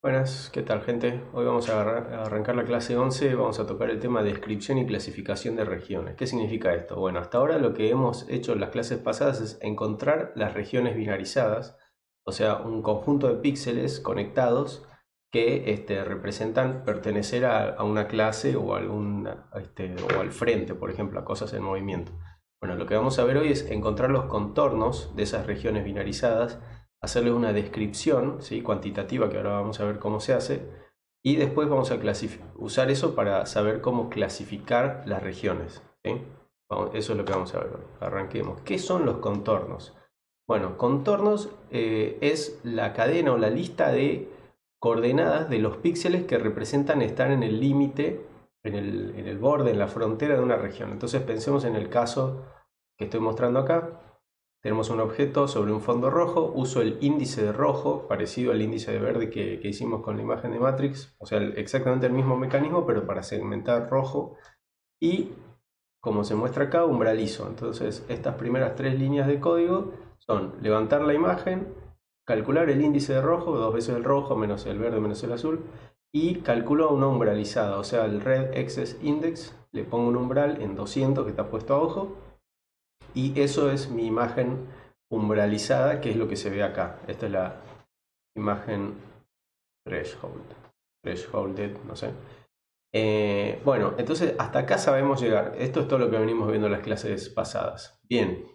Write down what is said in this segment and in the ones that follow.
Buenas, ¿qué tal gente? Hoy vamos a arrancar la clase 11, vamos a tocar el tema de descripción y clasificación de regiones. ¿Qué significa esto? Bueno, hasta ahora lo que hemos hecho en las clases pasadas es encontrar las regiones binarizadas, o sea, un conjunto de píxeles conectados que representan pertenecer a una clase o, o al frente, por ejemplo, a cosas en movimiento. Bueno, lo que vamos a ver hoy es encontrar los contornos de esas regiones binarizadas, hacerle una descripción, ¿sí?, cuantitativa, que ahora vamos a ver cómo se hace, y después vamos a usar eso para saber cómo clasificar las regiones, ¿sí? Eso es lo que vamos a ver hoy. Arranquemos. ¿Qué son los contornos? Bueno, contornos es la cadena o la lista de coordenadas de los píxeles que representan estar en el límite, en el borde, en la frontera de una región. Entonces pensemos en el caso que estoy mostrando acá. Tenemos un objeto sobre un fondo rojo, uso el índice de rojo, parecido al índice de verde que hicimos con la imagen de Matrix, o sea, exactamente el mismo mecanismo, pero para segmentar rojo, y como se muestra acá, umbralizo. Entonces, estas primeras tres líneas de código son levantar la imagen, calcular el índice de rojo, dos veces el rojo menos el verde menos el azul, y calculo una umbralizada, o sea, el red excess index, le pongo un umbral en 200 que está puesto a ojo, y eso es mi imagen umbralizada, que es lo que se ve acá. Esta es la imagen thresholded, no sé. Bueno, entonces hasta acá sabemos llegar. Esto es todo lo que venimos viendo en las clases pasadas. Bien,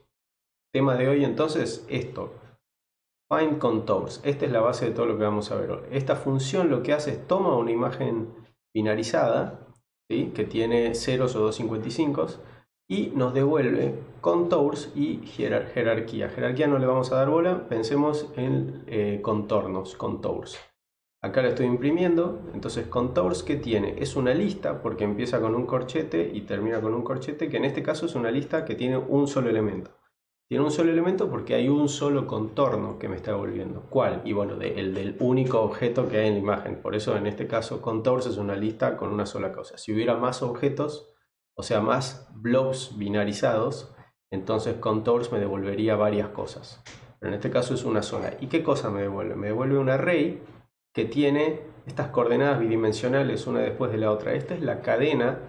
tema de hoy entonces, esto. Find contours. Esta es la base de todo lo que vamos a ver hoy. Esta función lo que hace es toma una imagen binarizada, ¿sí?, que tiene ceros o 255, y nos devuelve contours y jerarquía. Jerarquía no le vamos a dar bola, pensemos en contornos, contours. Acá la estoy imprimiendo, entonces contours, ¿qué tiene? Es una lista, porque empieza con un corchete y termina con un corchete, que en este caso es una lista que tiene un solo elemento. Tiene un solo elemento porque hay un solo contorno que me está devolviendo. ¿Cuál? Y bueno, el del único objeto que hay en la imagen. Por eso en este caso contours es una lista con una sola cosa. Si hubiera más objetos, o sea, más blobs binarizados, entonces contours me devolvería varias cosas. Pero en este caso es una sola. ¿Y qué cosa me devuelve? Me devuelve un array que tiene estas coordenadas bidimensionales una después de la otra. Esta es la cadena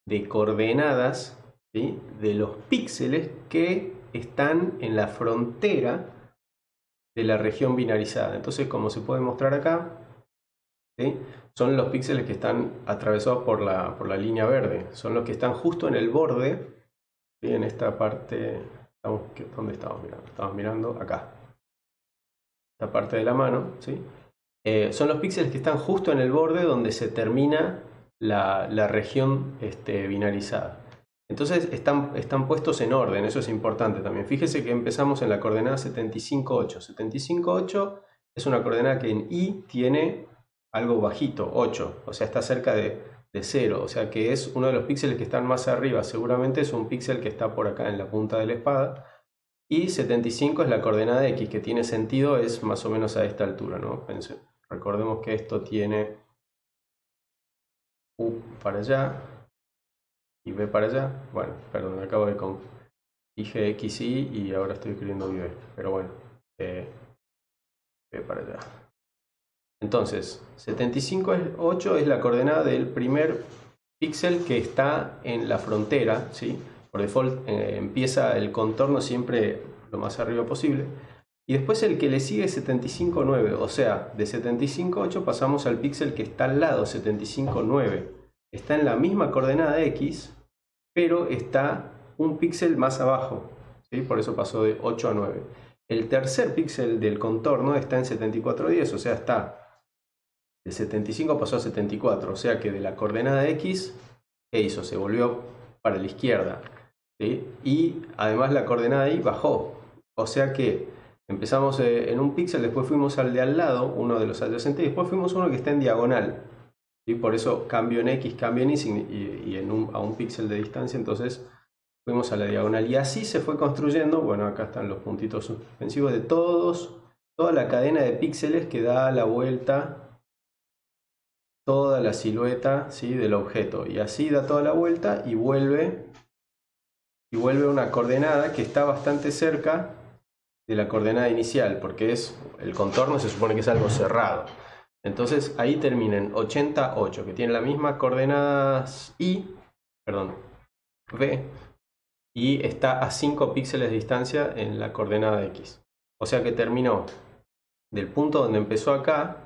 de coordenadas, ¿sí?, de los píxeles que están en la frontera de la región binarizada. Entonces, como se puede mostrar acá, ¿sí?, son los píxeles que están atravesados por la línea verde. Son los que están justo en el borde, ¿sí?, en esta parte. ¿Dónde estamos mirando? Estamos mirando acá. Esta parte de la mano, ¿sí? Son los píxeles que están justo en el borde donde se termina la región binarizada. Entonces están puestos en orden, eso es importante también. Fíjese que empezamos en la coordenada 75,8. 75,8 es una coordenada que en Y tiene algo bajito, 8, o sea, está cerca de 0, o sea que es uno de los píxeles que están más arriba. Seguramente es un píxel que está por acá en la punta de la espada. Y 75 es la coordenada X, que tiene sentido, es más o menos a esta altura, ¿no? Recordemos que esto tiene U para allá y B para allá. Bueno, perdón, acabo de dije X, Y ahora estoy escribiendo B, pero bueno, B para allá. Entonces, 75,8 es la coordenada del primer píxel que está en la frontera, ¿sí? Por default empieza el contorno siempre lo más arriba posible. Y después el que le sigue es 75,9, o sea, de 75,8 pasamos al píxel que está al lado, 75,9. Está en la misma coordenada X, pero está un píxel más abajo, ¿sí? Por eso pasó de 8 a 9. El tercer píxel del contorno está en 74,10, o sea, está de 75 pasó a 74, o sea que de la coordenada X, ¿qué hizo? Se volvió para la izquierda, ¿sí? Y además la coordenada Y bajó, o sea que empezamos en un píxel, después fuimos al de al lado, uno de los adyacentes, y después fuimos uno que está en diagonal, ¿sí? Por eso cambio en X, cambio en Y, y a un píxel de distancia, entonces fuimos a la diagonal. Y así se fue construyendo, bueno, acá están los puntitos suspensivos de toda la cadena de píxeles que da la vuelta, toda la silueta, ¿sí?, del objeto. Y así da toda la vuelta y vuelve a una coordenada que está bastante cerca de la coordenada inicial, porque el contorno se supone que es algo cerrado. Entonces ahí termina en 88, que tiene las mismas coordenadas V, y está a 5 píxeles de distancia en la coordenada X. O sea que terminó del punto donde empezó acá,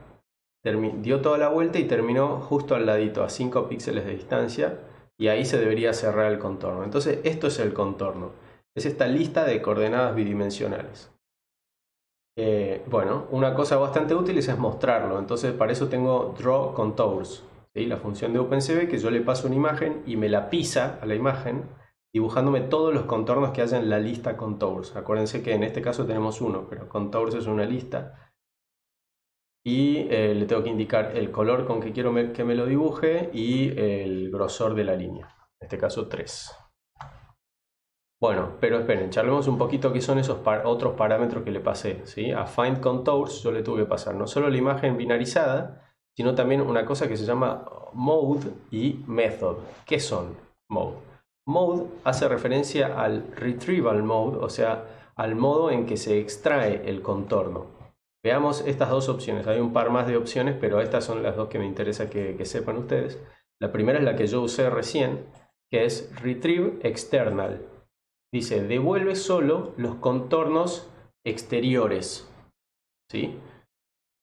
dio toda la vuelta y terminó justo al ladito, a 5 píxeles de distancia, y ahí se debería cerrar el contorno. Entonces esto es el contorno, es esta lista de coordenadas bidimensionales. Bueno, una cosa bastante útil es mostrarlo, entonces para eso tengo Draw Contours, ¿sí? La función de OpenCV que yo le paso una imagen y me la pisa a la imagen dibujándome todos los contornos que haya en la lista Contours. Acuérdense que en este caso tenemos uno, pero Contours es una lista. Y le tengo que indicar el color con que quiero que me lo dibuje y el grosor de la línea, en este caso 3. Bueno, pero esperen, charlemos un poquito qué son esos otros parámetros que le pasé, ¿sí? A Find Contours yo le tuve que pasar no solo la imagen binarizada, sino también una cosa que se llama Mode y Method. ¿Qué son Mode? Mode hace referencia al Retrieval Mode, o sea, al modo en que se extrae el contorno. Veamos estas dos opciones. Hay un par más de opciones, pero estas son las dos que me interesa que sepan ustedes. La primera es la que yo usé recién, que es Retrieve External. Dice, devuelve solo los contornos exteriores, ¿sí?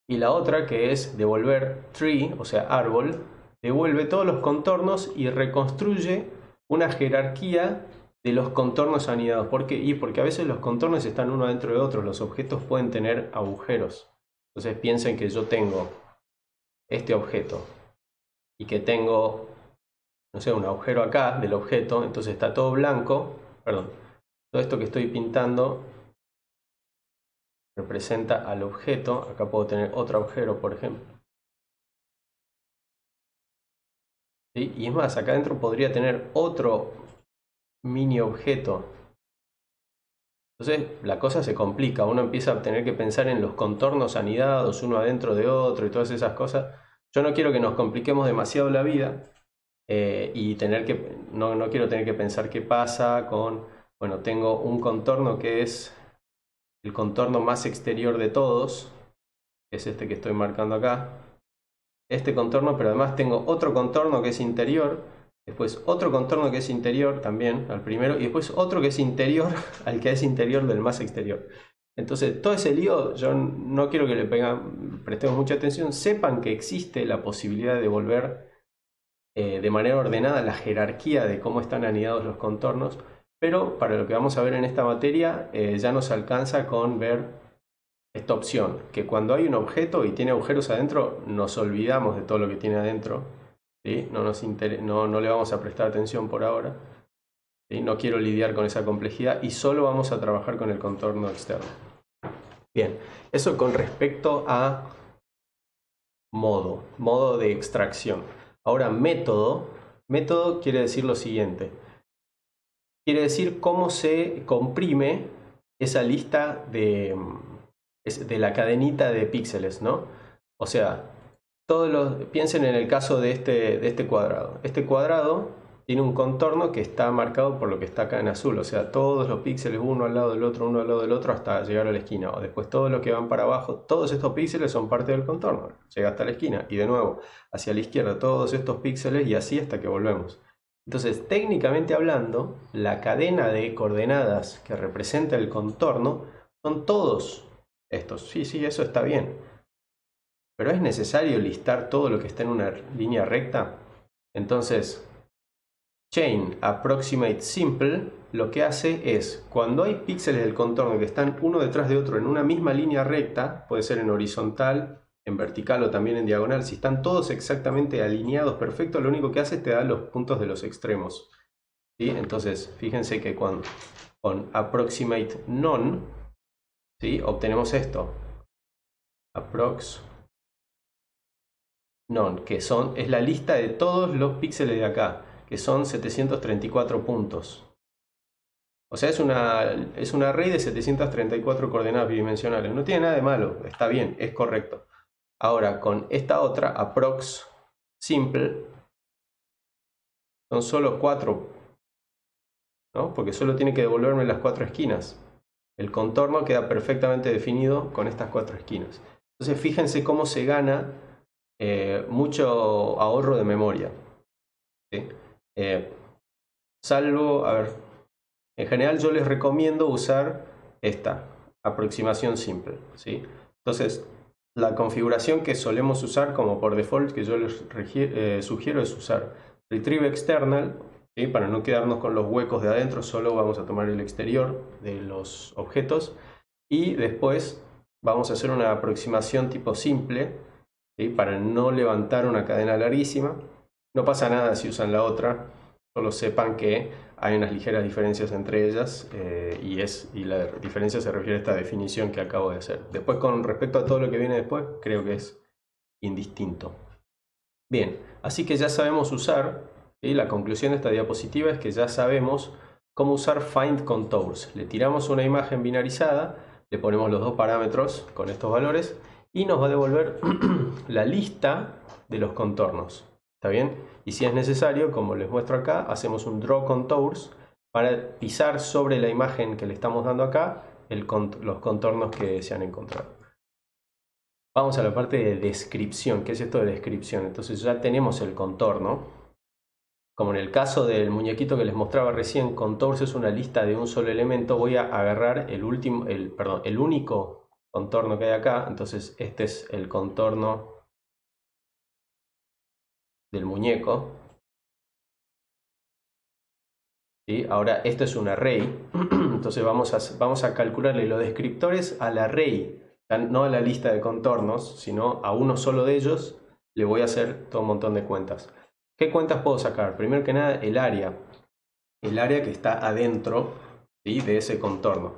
Y la otra, que es devolver tree, o sea, árbol, devuelve todos los contornos y reconstruye una jerarquía de los contornos anidados. ¿Por qué? Porque a veces los contornos están uno dentro de otro, los objetos pueden tener agujeros. Entonces piensen que yo tengo este objeto y que tengo, no sé, un agujero acá del objeto, entonces está todo blanco, perdón, todo esto que estoy pintando representa al objeto. Acá puedo tener otro agujero, por ejemplo. ¿Sí? Y es más, acá adentro podría tener otro mini objeto. Entonces la cosa se complica, uno empieza a tener que pensar en los contornos anidados, uno adentro de otro y todas esas cosas. Yo no quiero que nos compliquemos demasiado la vida y no quiero tener que pensar qué pasa con, bueno, tengo un contorno que es el contorno más exterior de todos, que es este que estoy marcando acá. Este contorno, pero además tengo otro contorno que es interior, después otro contorno que es interior también al primero, y después otro que es interior al que es interior del más exterior. Entonces todo ese lío yo no quiero que le prestemos mucha atención. Sepan que existe la posibilidad de devolver de manera ordenada la jerarquía de cómo están anidados los contornos, pero para lo que vamos a ver en esta materia ya nos alcanza con ver esta opción, que cuando hay un objeto y tiene agujeros adentro, nos olvidamos de todo lo que tiene adentro, ¿sí? No le vamos a prestar atención por ahora, ¿sí? No quiero lidiar con esa complejidad y solo vamos a trabajar con el contorno externo. Bien, eso con respecto a modo de extracción. Ahora método quiere decir lo siguiente. Quiere decir cómo se comprime esa lista de la cadenita de píxeles, ¿no? O sea, piensen en el caso de este cuadrado. Este cuadrado tiene un contorno que está marcado por lo que está acá en azul, o sea, todos los píxeles uno al lado del otro, hasta llegar a la esquina. O después todos los que van para abajo, todos estos píxeles son parte del contorno, llega hasta la esquina. Y de nuevo, hacia la izquierda, todos estos píxeles y así hasta que volvemos. Entonces, técnicamente hablando, la cadena de coordenadas que representa el contorno son todos estos. Sí, eso está bien. Pero ¿es necesario listar todo lo que está en una línea recta? Entonces, Chain Approximate Simple lo que hace es, cuando hay píxeles del contorno que están uno detrás de otro en una misma línea recta, puede ser en horizontal, en vertical o también en diagonal, si están todos exactamente alineados perfecto, lo único que hace es te da los puntos de los extremos. ¿Sí? Entonces, fíjense que con Approximate None, ¿sí? Obtenemos esto. Approx None, que es la lista de todos los píxeles de acá, que son 734 puntos. O sea, es un array de 734 coordenadas bidimensionales. No tiene nada de malo, está bien, es correcto. Ahora, con esta otra, Approx Simple, son solo 4, ¿no? Porque solo tiene que devolverme las 4 esquinas. El contorno queda perfectamente definido con estas 4 esquinas. Entonces, fíjense cómo se gana mucho ahorro de memoria, ¿sí? Salvo, a ver, en general yo les recomiendo usar esta aproximación simple, ¿sí? Entonces, la configuración que solemos usar como por default que yo les sugiero es usar retrieve external, ¿sí? Para no quedarnos con los huecos de adentro, solo vamos a tomar el exterior de los objetos y después vamos a hacer una aproximación tipo simple, ¿sí? Para no levantar una cadena larguísima. No pasa nada si usan la otra, solo sepan que hay unas ligeras diferencias entre ellas y la diferencia se refiere a esta definición que acabo de hacer. Después, con respecto a todo lo que viene después, creo que es indistinto. Bien, así que ya sabemos usar, ¿sí? La conclusión de esta diapositiva es que ya sabemos cómo usar Find Contours. Le tiramos una imagen binarizada, le ponemos los dos parámetros con estos valores y nos va a devolver la lista de los contornos. ¿Está bien? Y si es necesario, como les muestro acá, hacemos un Draw Contours para pisar sobre la imagen que le estamos dando acá los contornos que se han encontrado. Vamos a la parte de descripción. ¿Qué es esto de descripción? Entonces ya tenemos el contorno. Como en el caso del muñequito que les mostraba recién, Contours es una lista de un solo elemento. Voy a agarrar el único contorno que hay acá. Entonces este es el contorno del muñeco. ¿Sí? Ahora esto es un array. Entonces vamos a calcularle los descriptores al array. No a la lista de contornos, sino a uno solo de ellos le voy a hacer todo un montón de cuentas. ¿Qué cuentas puedo sacar? Primero que nada, el área que está adentro, ¿sí? De ese contorno.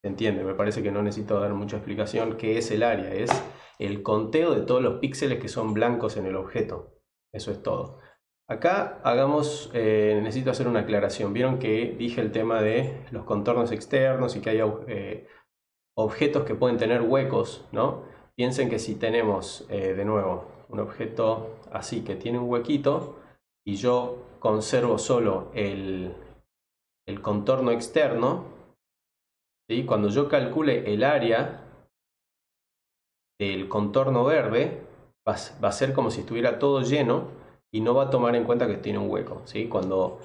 ¿Se entiende? Me parece que no necesito dar mucha explicación. ¿Qué es el área? Es el conteo de todos los píxeles que son blancos en el objeto. Eso es todo. Acá necesito hacer una aclaración. Vieron que dije el tema de los contornos externos y que hay objetos que pueden tener huecos, ¿no? Piensen que si tenemos, de nuevo, un objeto así que tiene un huequito y yo conservo solo el contorno externo, ¿sí? Cuando yo calcule el área del contorno verde, va a ser como si estuviera todo lleno y no va a tomar en cuenta que tiene un hueco, ¿sí? Cuando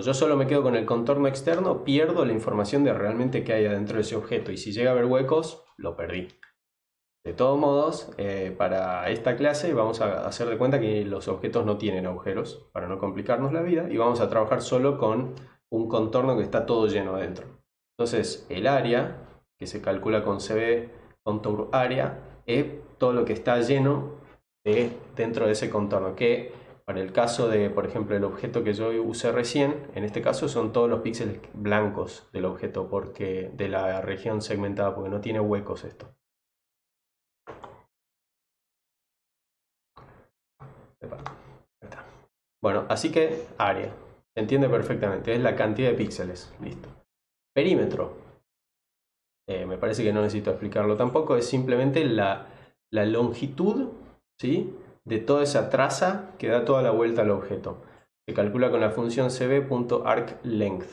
yo solo me quedo con el contorno externo, pierdo la información de realmente qué hay adentro de ese objeto. Y si llega a haber huecos, lo perdí. De todos modos, para esta clase vamos a hacer de cuenta que los objetos no tienen agujeros, para no complicarnos la vida. Y vamos a trabajar solo con un contorno que está todo lleno adentro. Entonces, el área, que se calcula con CB Contour Area, es todo lo que está lleno dentro de ese contorno. Que para el caso de, por ejemplo, el objeto que yo usé recién, en este caso son todos los píxeles blancos del objeto, porque de la región segmentada, porque no tiene huecos esto. Bueno, así que área, se entiende perfectamente, es la cantidad de píxeles, listo. Perímetro, me parece que no necesito explicarlo tampoco, es simplemente la longitud, ¿sí? De toda esa traza que da toda la vuelta al objeto. Se calcula con la función cb.arcLength,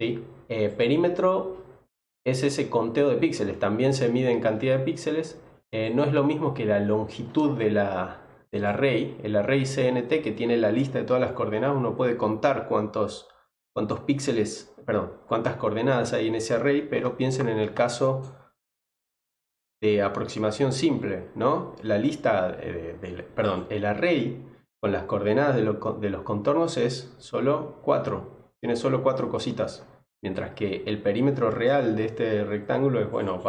¿sí? Perímetro es ese conteo de píxeles, también se mide en cantidad de píxeles, no es lo mismo que la longitud del array. El array CNT, que tiene la lista de todas las coordenadas, uno puede contar cuántos píxeles, perdón, cuántas coordenadas hay en ese array, pero piensen en el caso de aproximación simple, ¿no? La lista, el array con las coordenadas de los contornos es solo 4, tiene solo 4 cositas, mientras que el perímetro real de este rectángulo es, bueno,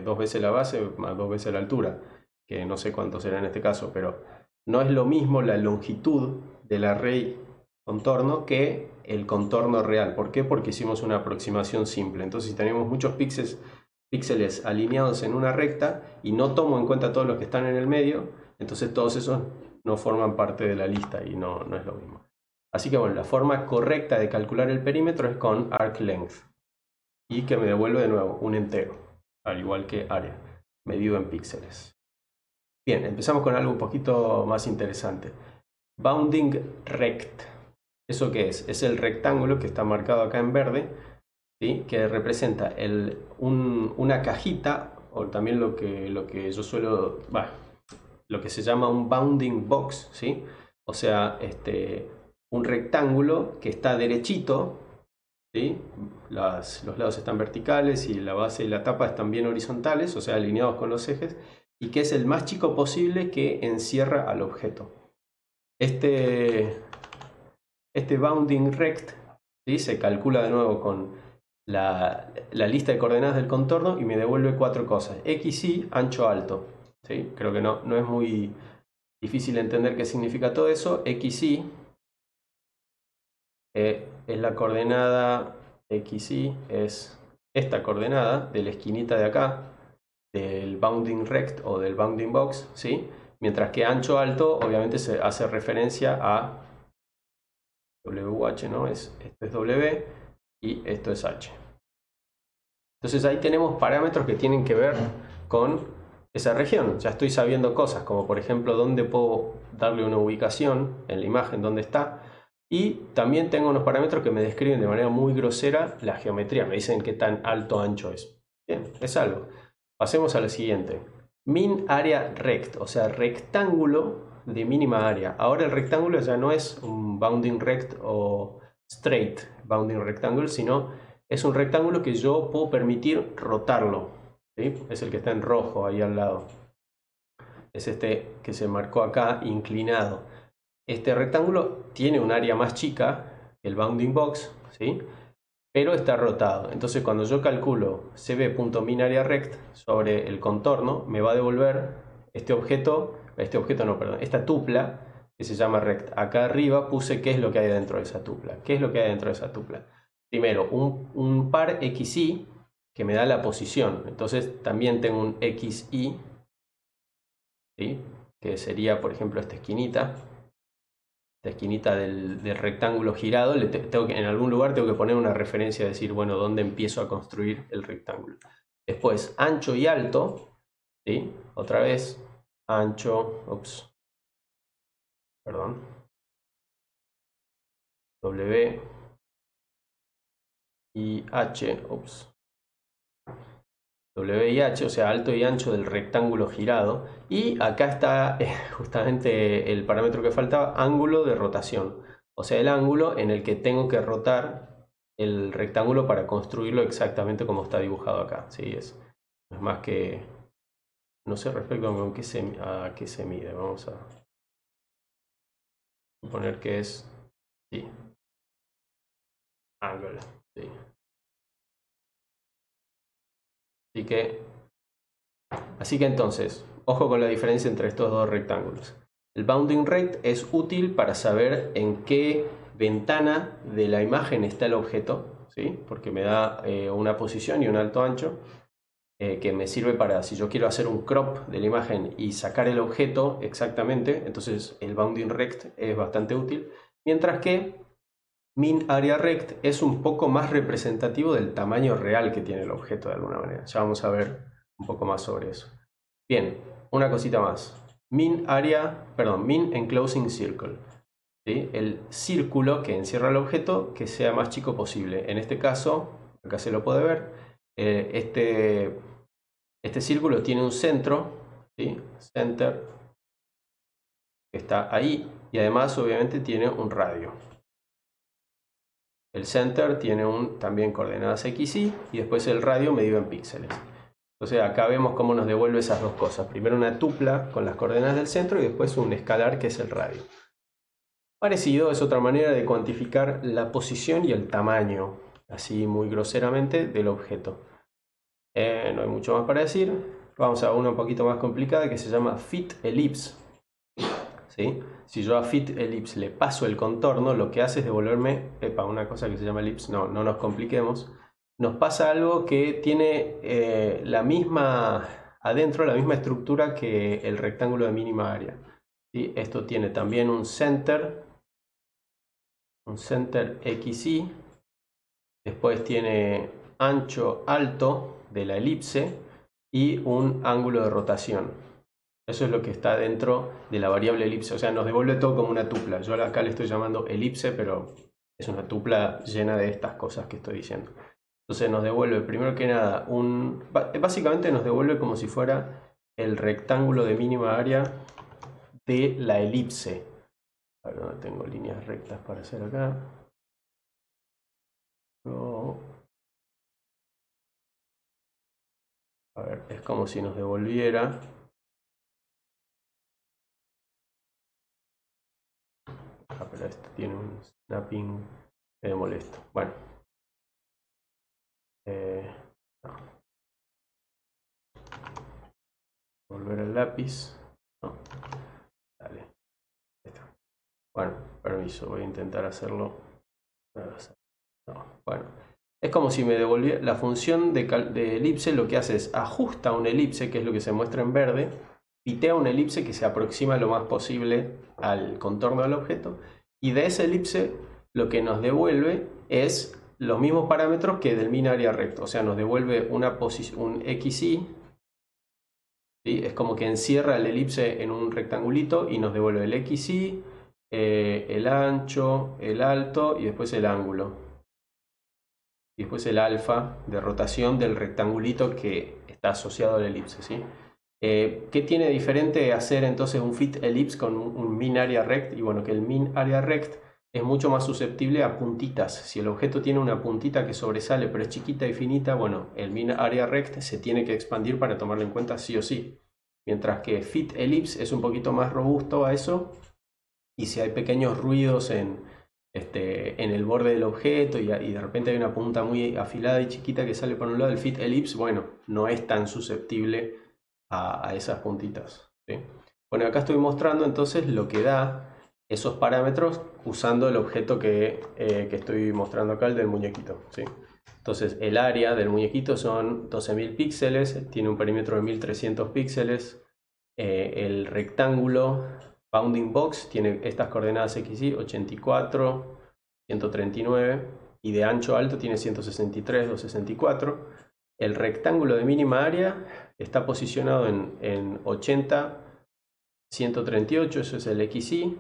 2 veces la base más 2 veces la altura, que no sé cuánto será en este caso, pero no es lo mismo la longitud del array contorno que el contorno real. ¿Por qué? Porque hicimos una aproximación simple. Entonces, si tenemos muchos píxeles alineados en una recta y no tomo en cuenta todos los que están en el medio, entonces todos esos no forman parte de la lista y no es lo mismo. Así que bueno, la forma correcta de calcular el perímetro es con arcLength y que me devuelve de nuevo un entero, al igual que área, medido en píxeles. Bien, empezamos con algo un poquito más interesante. Bounding Rect. ¿Eso qué es? Es el rectángulo que está marcado acá en verde, ¿sí? Que representa una cajita, o también lo que yo suelo... lo que se llama un bounding box, ¿sí? O sea, un rectángulo que está derechito, ¿sí? Los lados están verticales y la base y la tapa están bien horizontales, o sea, alineados con los ejes, y que es el más chico posible que encierra al objeto. Este bounding rect, ¿sí? Se calcula de nuevo con la lista de coordenadas del contorno y me devuelve 4 cosas. X, Y, ancho, alto. ¿Sí? Creo que no es muy difícil entender qué significa todo eso. X, Y es la coordenada, X, Y es esta coordenada de la esquinita de acá, del bounding rect o del bounding box, ¿sí? Mientras que ancho, alto, obviamente se hace referencia a WH, ¿no? Esto es W y esto es H. Entonces ahí tenemos parámetros que tienen que ver con esa región. Ya estoy sabiendo cosas como por ejemplo dónde puedo darle una ubicación en la imagen, dónde está. Y también tengo unos parámetros que me describen de manera muy grosera la geometría. Me dicen qué tan alto o ancho es. Bien, es algo. Pasemos a lo siguiente. Min area rect, o sea, rectángulo de mínima área. Ahora el rectángulo ya no es un bounding rect o straight bounding rectangle, sino es un rectángulo que yo puedo permitir rotarlo, ¿sí? Es el que está en rojo ahí al lado. Es este que se marcó acá inclinado. Este rectángulo tiene un área más chica que el bounding box, ¿sí? Pero está rotado. Entonces cuando yo calculo cb.minAreaRect sobre el contorno, me va a devolver esta tupla que se llama rect. Acá arriba puse qué es lo que hay dentro de esa tupla. ¿Qué es lo que hay dentro de esa tupla? Primero, un par XY que me da la posición. Entonces también tengo un XY, ¿sí? Que sería, por ejemplo, esta esquinita del rectángulo girado. En algún lugar tengo que poner una referencia, decir, bueno, dónde empiezo a construir el rectángulo. Después, ancho y alto, ¿sí? Otra vez, ancho, W y H, W y H, o sea, alto y ancho del rectángulo girado. Y acá está justamente el parámetro que faltaba, ángulo de rotación. O sea, el ángulo en el que tengo que rotar el rectángulo para construirlo exactamente como está dibujado acá. ¿Sí? Es más que... No sé respecto a qué se mide. Vamos a suponer que es... Sí. Ángulo. Sí. Así que entonces, ojo con la diferencia entre estos dos rectángulos. El bounding rect es útil para saber en qué ventana de la imagen está el objeto, ¿sí? Porque me da una posición y un alto ancho que me sirve para, si yo quiero hacer un crop de la imagen y sacar el objeto exactamente, entonces el bounding rect es bastante útil. Mientras que minAreaRect es un poco más representativo del tamaño real que tiene el objeto de alguna manera. Ya vamos a ver un poco más sobre eso. Bien, una cosita más. Min enclosing circle. ¿Sí? El círculo que encierra el objeto que sea más chico posible. En este caso, acá se lo puede ver, este círculo tiene un centro, ¿sí? Center, que está ahí, y además obviamente tiene un radio. El center tiene también coordenadas X, Y, y después el radio medido en píxeles. Entonces acá vemos cómo nos devuelve esas dos cosas. Primero una tupla con las coordenadas del centro y después un escalar que es el radio. Parecido es otra manera de cuantificar la posición y el tamaño, así muy groseramente, del objeto. No hay mucho más para decir. Vamos a una un poquito más complicada que se llama fit ellipse. ¿Sí? Si yo a fit ellipse le paso el contorno, lo que hace es devolverme una cosa que se llama ellipse. No nos compliquemos. Nos pasa algo que tiene adentro la misma estructura que el rectángulo de mínima área. ¿Sí? Esto tiene también un center XY, después tiene ancho alto de la elipse y un ángulo de rotación. Eso es lo que está dentro de la variable elipse, o sea, nos devuelve todo como una tupla. Yo acá le estoy llamando elipse, pero es una tupla llena de estas cosas que estoy diciendo. Entonces nos devuelve, primero que nada, básicamente nos devuelve como si fuera el rectángulo de mínima área de la elipse. A ver dónde tengo líneas rectas para hacer acá. A ver, es como si nos devolviera. Ah, pero este tiene un snapping que me molesta. Bueno. No. Volver al lápiz. No. Dale. Ahí está. Bueno, permiso, voy a intentar hacerlo. No. Bueno. Es como si me devolviera. La función de elipse lo que hace es ajusta una elipse, que es lo que se muestra en verde, pitea una elipse que se aproxima lo más posible al contorno del objeto, y de esa elipse lo que nos devuelve es los mismos parámetros que del min area rect, o sea, nos devuelve una posición, un XY, ¿sí? Es como que encierra la elipse en un rectangulito y nos devuelve el XY, el ancho, el alto y después el ángulo. Y después el alfa de rotación del rectangulito que está asociado a la elipse, ¿sí? ¿Qué tiene diferente hacer entonces un fit ellipse con un min area rect? Y bueno, que el min area rect es mucho más susceptible a puntitas. Si el objeto tiene una puntita que sobresale pero es chiquita y finita, bueno, el min area rect se tiene que expandir para tomarlo en cuenta sí o sí. Mientras que fit ellipse es un poquito más robusto a eso, y si hay pequeños ruidos en el borde del objeto y de repente hay una punta muy afilada y chiquita que sale por un lado, el fit ellipse, bueno, no es tan susceptible a esas puntitas, ¿sí? Bueno, acá estoy mostrando entonces lo que da esos parámetros usando el objeto que estoy mostrando acá, el del muñequito, ¿sí? Entonces el área del muñequito son 12.000 píxeles, tiene un perímetro de 1300 píxeles, el rectángulo bounding box tiene estas coordenadas XY, 84, 139, y de ancho alto tiene 163, 264. El rectángulo de mínima área está posicionado en 80, 138, eso es el XY,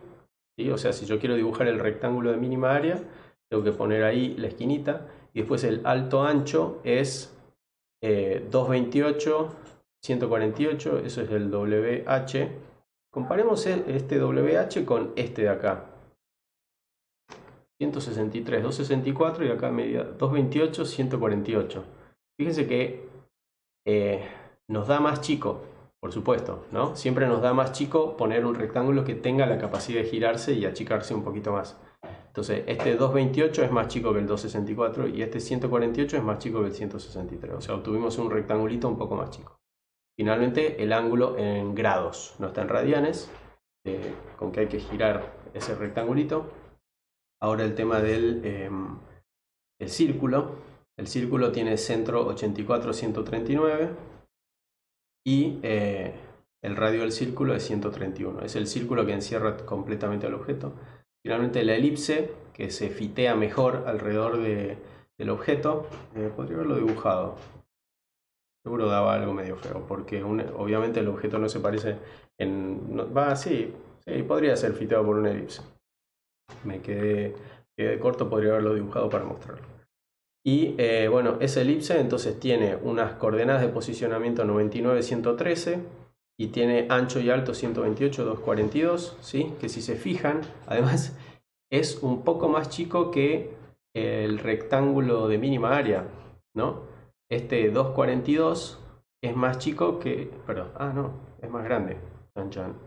¿sí? O sea, si yo quiero dibujar el rectángulo de mínima área, tengo que poner ahí la esquinita, y después el alto ancho es 228, 148, eso es el WH. Comparemos este WH con este de acá. 163, 264 y acá media 228, 148. Fíjense que nos da más chico, por supuesto, ¿no? Siempre nos da más chico poner un rectángulo que tenga la capacidad de girarse y achicarse un poquito más. Entonces, este 228 es más chico que el 264 y este 148 es más chico que el 163. O sea, obtuvimos un rectangulito un poco más chico. Finalmente, el ángulo en grados, no está en radianes, con que hay que girar ese rectangulito. Ahora el tema del el círculo. El círculo tiene centro 84, 139 y el radio del círculo es 131. Es el círculo que encierra completamente el objeto. Finalmente la elipse, que se fitea mejor alrededor del objeto, podría haberlo dibujado. Seguro daba algo medio feo, porque obviamente el objeto no se parece en... sí, podría ser fiteado por una elipse. Me quedé corto, podría haberlo dibujado para mostrarlo. Y bueno, esa elipse entonces tiene unas coordenadas de posicionamiento 99, 113 y tiene ancho y alto 128, 242, ¿sí? Que si se fijan, además es un poco más chico que el rectángulo de mínima área, ¿no? Este 242 es más chico que... Perdón, no, es más grande. Chan, chan.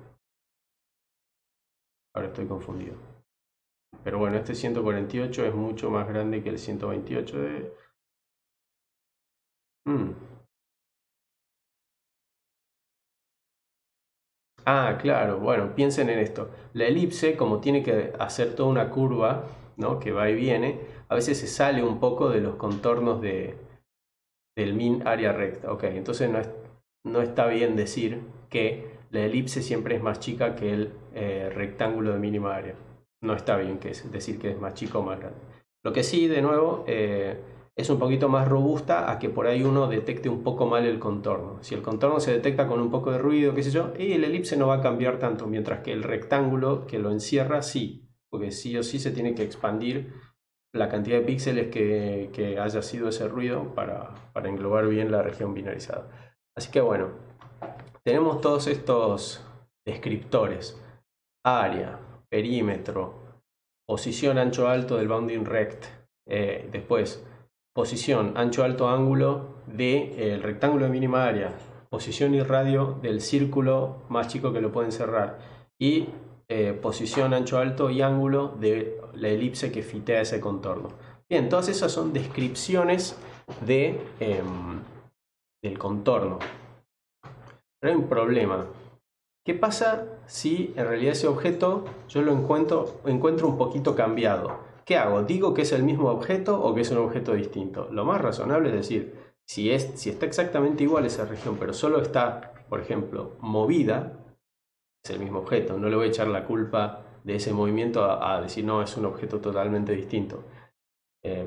Ahora estoy confundido. Pero bueno, este 148 es mucho más grande que el 128 de... Claro, bueno, piensen en esto. La elipse, como tiene que hacer toda una curva, ¿no? Que va y viene, a veces se sale un poco de los contornos del min area recta. Ok, entonces no está bien decir que la elipse siempre es más chica que el rectángulo de mínima área. No está bien decir que es más chico o más grande. Lo que sí, de nuevo, es un poquito más robusta a que por ahí uno detecte un poco mal el contorno. Si el contorno se detecta con un poco de ruido, qué sé yo, y el elipse no va a cambiar tanto, mientras que el rectángulo que lo encierra sí, porque sí o sí se tiene que expandir la cantidad de píxeles que haya sido ese ruido para englobar bien la región binarizada. Así que bueno, tenemos todos estos descriptores. área, perímetro, posición ancho alto del bounding rect, después posición ancho alto ángulo del rectángulo de mínima área, posición y radio del círculo más chico que lo pueden cerrar y posición ancho alto y ángulo de la elipse que fitea ese contorno. Bien, todas esas son descripciones del contorno. Pero hay un problema. ¿Qué pasa si en realidad ese objeto yo lo encuentro un poquito cambiado? ¿Qué hago? ¿Digo que es el mismo objeto o que es un objeto distinto? Lo más razonable es decir, si está exactamente igual esa región, pero solo está, por ejemplo, movida, es el mismo objeto. No le voy a echar la culpa de ese movimiento a decir, no, es un objeto totalmente distinto.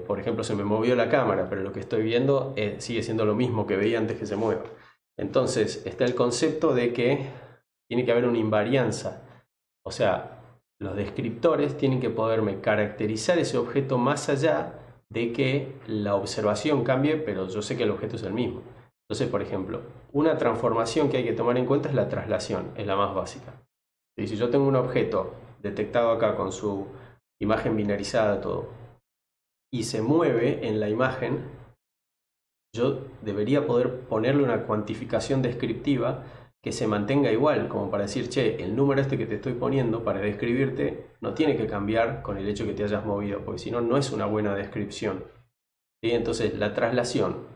Por ejemplo, se me movió la cámara, pero lo que estoy viendo sigue siendo lo mismo que veía antes que se mueva. Entonces, está el concepto de que tiene que haber una invarianza. O sea, los descriptores tienen que poderme caracterizar ese objeto más allá de que la observación cambie, pero yo sé que el objeto es el mismo. Entonces, por ejemplo, una transformación que hay que tomar en cuenta es la traslación, es la más básica. Y si yo tengo un objeto detectado acá con su imagen binarizada, todo, y se mueve en la imagen, yo debería poder ponerle una cuantificación descriptiva que se mantenga igual, como para decir, che, el número este que te estoy poniendo para describirte no tiene que cambiar con el hecho que te hayas movido, porque si no, no es una buena descripción. ¿Sí? Entonces, la traslación,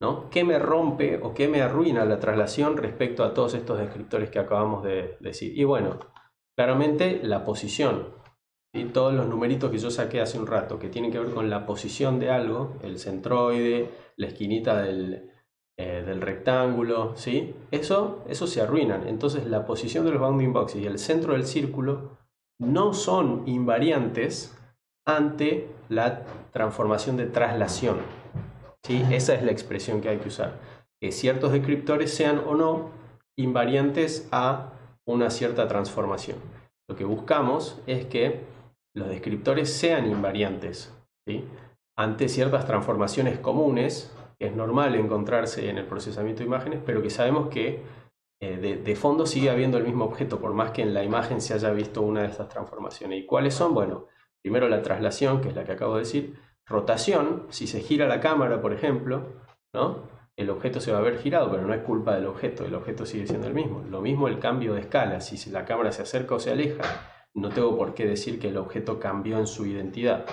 ¿no? ¿Qué me rompe o qué me arruina la traslación respecto a todos estos descriptores que acabamos de decir? Y bueno, claramente la posición. ¿Sí? Todos los numeritos que yo saqué hace un rato, que tienen que ver con la posición de algo, el centroide, la esquinita del rectángulo, ¿sí? Eso se arruinan. Entonces la posición de los bounding boxes y el centro del círculo no son invariantes ante la transformación de traslación. ¿Sí? Esa es la expresión que hay que usar. Que ciertos descriptores sean o no invariantes a una cierta transformación. Lo que buscamos es que los descriptores sean invariantes, ¿sí? Ante ciertas transformaciones comunes, que es normal encontrarse en el procesamiento de imágenes, pero que sabemos que de fondo sigue habiendo el mismo objeto, por más que en la imagen se haya visto una de estas transformaciones. ¿Y cuáles son? Bueno, primero la traslación, que es la que acabo de decir. Rotación, si se gira la cámara, por ejemplo, ¿no? El objeto se va a ver girado, pero no es culpa del objeto, el objeto sigue siendo el mismo. Lo mismo el cambio de escala, si la cámara se acerca o se aleja, no tengo por qué decir que el objeto cambió en su identidad.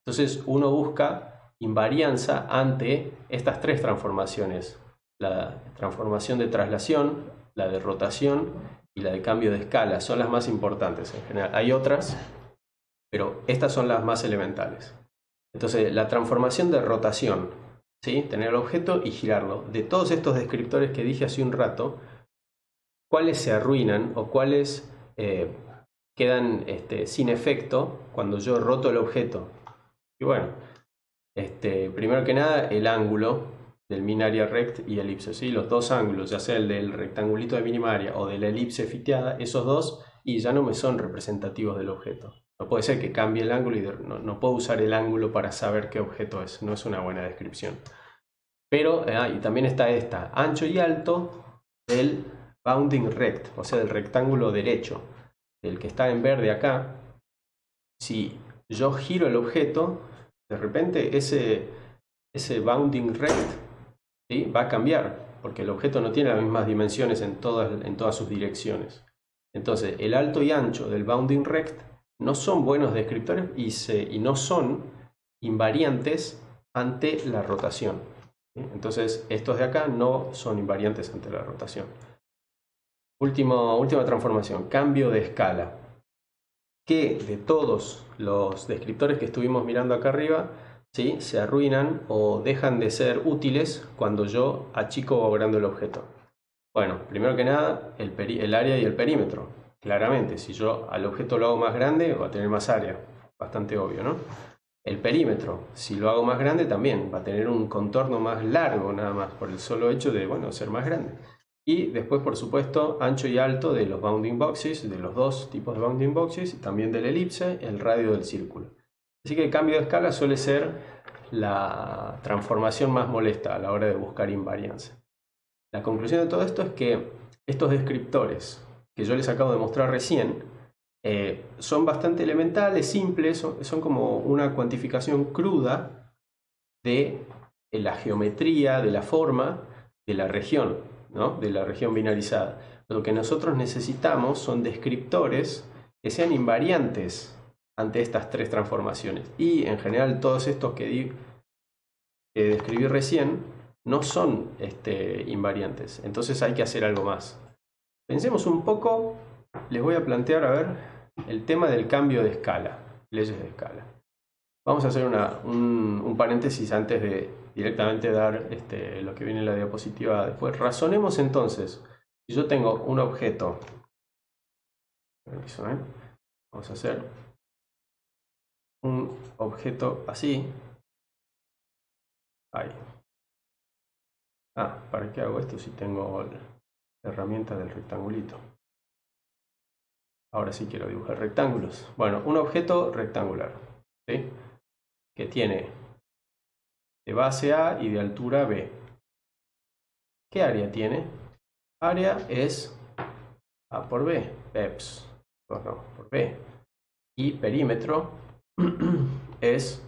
Entonces uno busca invarianza ante estas tres transformaciones. La transformación de traslación, la de rotación y la de cambio de escala. Son las más importantes en general. Hay otras, pero estas son las más elementales. Entonces la transformación de rotación, ¿sí? Tener el objeto y girarlo. De todos estos descriptores que dije hace un rato, ¿cuáles se arruinan o cuáles quedan sin efecto cuando yo roto el objeto? Y bueno, primero que nada, el ángulo del min área rect y elipse, ¿sí? Los dos ángulos, ya sea el del rectangulito de mínima área o de la elipse fiteada, esos dos, y ya no me son representativos del objeto. No puede ser que cambie el ángulo y no puedo usar el ángulo para saber qué objeto es, no es una buena descripción. Pero, y también está esta, ancho y alto del bounding rect, o sea, del rectángulo derecho, el que está en verde acá. Si yo giro el objeto, de repente ese bounding rect, ¿sí? Va a cambiar, porque el objeto no tiene las mismas dimensiones en todas sus direcciones. Entonces, el alto y ancho del bounding rect no son buenos descriptores y no son invariantes ante la rotación. ¿Sí? Entonces, estos de acá no son invariantes ante la rotación. Última transformación, cambio de escala. Que de todos los descriptores que estuvimos mirando acá arriba, ¿sí? Se arruinan o dejan de ser útiles cuando yo achico o agrando el objeto. Bueno, primero que nada, el área y el perímetro. Claramente, si yo al objeto lo hago más grande, va a tener más área. Bastante obvio, ¿no? El perímetro, si lo hago más grande, también va a tener un contorno más largo, nada más, por el solo hecho de, bueno, ser más grande. Y después, por supuesto, ancho y alto de los bounding boxes, de los dos tipos de bounding boxes, y también del elipse, el radio del círculo. Así que el cambio de escala suele ser la transformación más molesta a la hora de buscar invarianza. La conclusión de todo esto es que estos descriptores que yo les acabo de mostrar recién son bastante elementales, simples, son como una cuantificación cruda de la geometría, de la forma, de la región, ¿no? De la región binarizada. Lo que nosotros necesitamos son descriptores que sean invariantes ante estas tres transformaciones. Y en general todos estos que describí recién no son invariantes. Entonces hay que hacer algo más. Pensemos un poco, les voy a plantear, a ver, el tema del cambio de escala, leyes de escala. Vamos a hacer un paréntesis antes de directamente dar lo que viene en la diapositiva después. Razonemos entonces, si yo tengo un objeto, vamos a hacer un objeto así. Ahí. ¿Para qué hago esto si tengo la herramienta del rectangulito? Ahora sí quiero dibujar rectángulos. Bueno, un objeto rectangular, ¿sí? Que tiene de base A y de altura B. ¿Qué área tiene? Área es A por B, peps, no, por B. Y perímetro es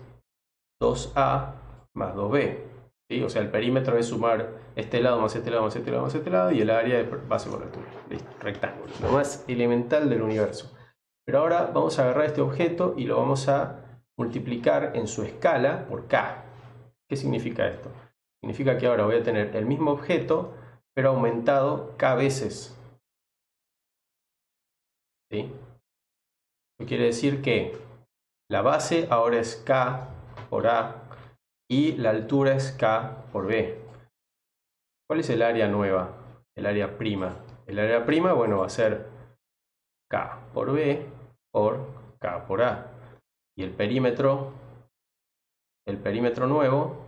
2A más 2B. ¿Sí? O sea, el perímetro es sumar este lado más este lado más este lado más este lado, y el área es base por altura. ¿Listo? Rectángulo, lo más elemental del universo. Pero ahora vamos a agarrar este objeto y lo vamos a multiplicar en su escala por K. ¿Qué significa esto? Significa que ahora voy a tener el mismo objeto, pero aumentado K veces. ¿Sí? Esto quiere decir que la base ahora es K por A y la altura es K por B. ¿Cuál es el área nueva? El área prima. El área prima, bueno, va a ser K por B por K por A. Y el perímetro nuevo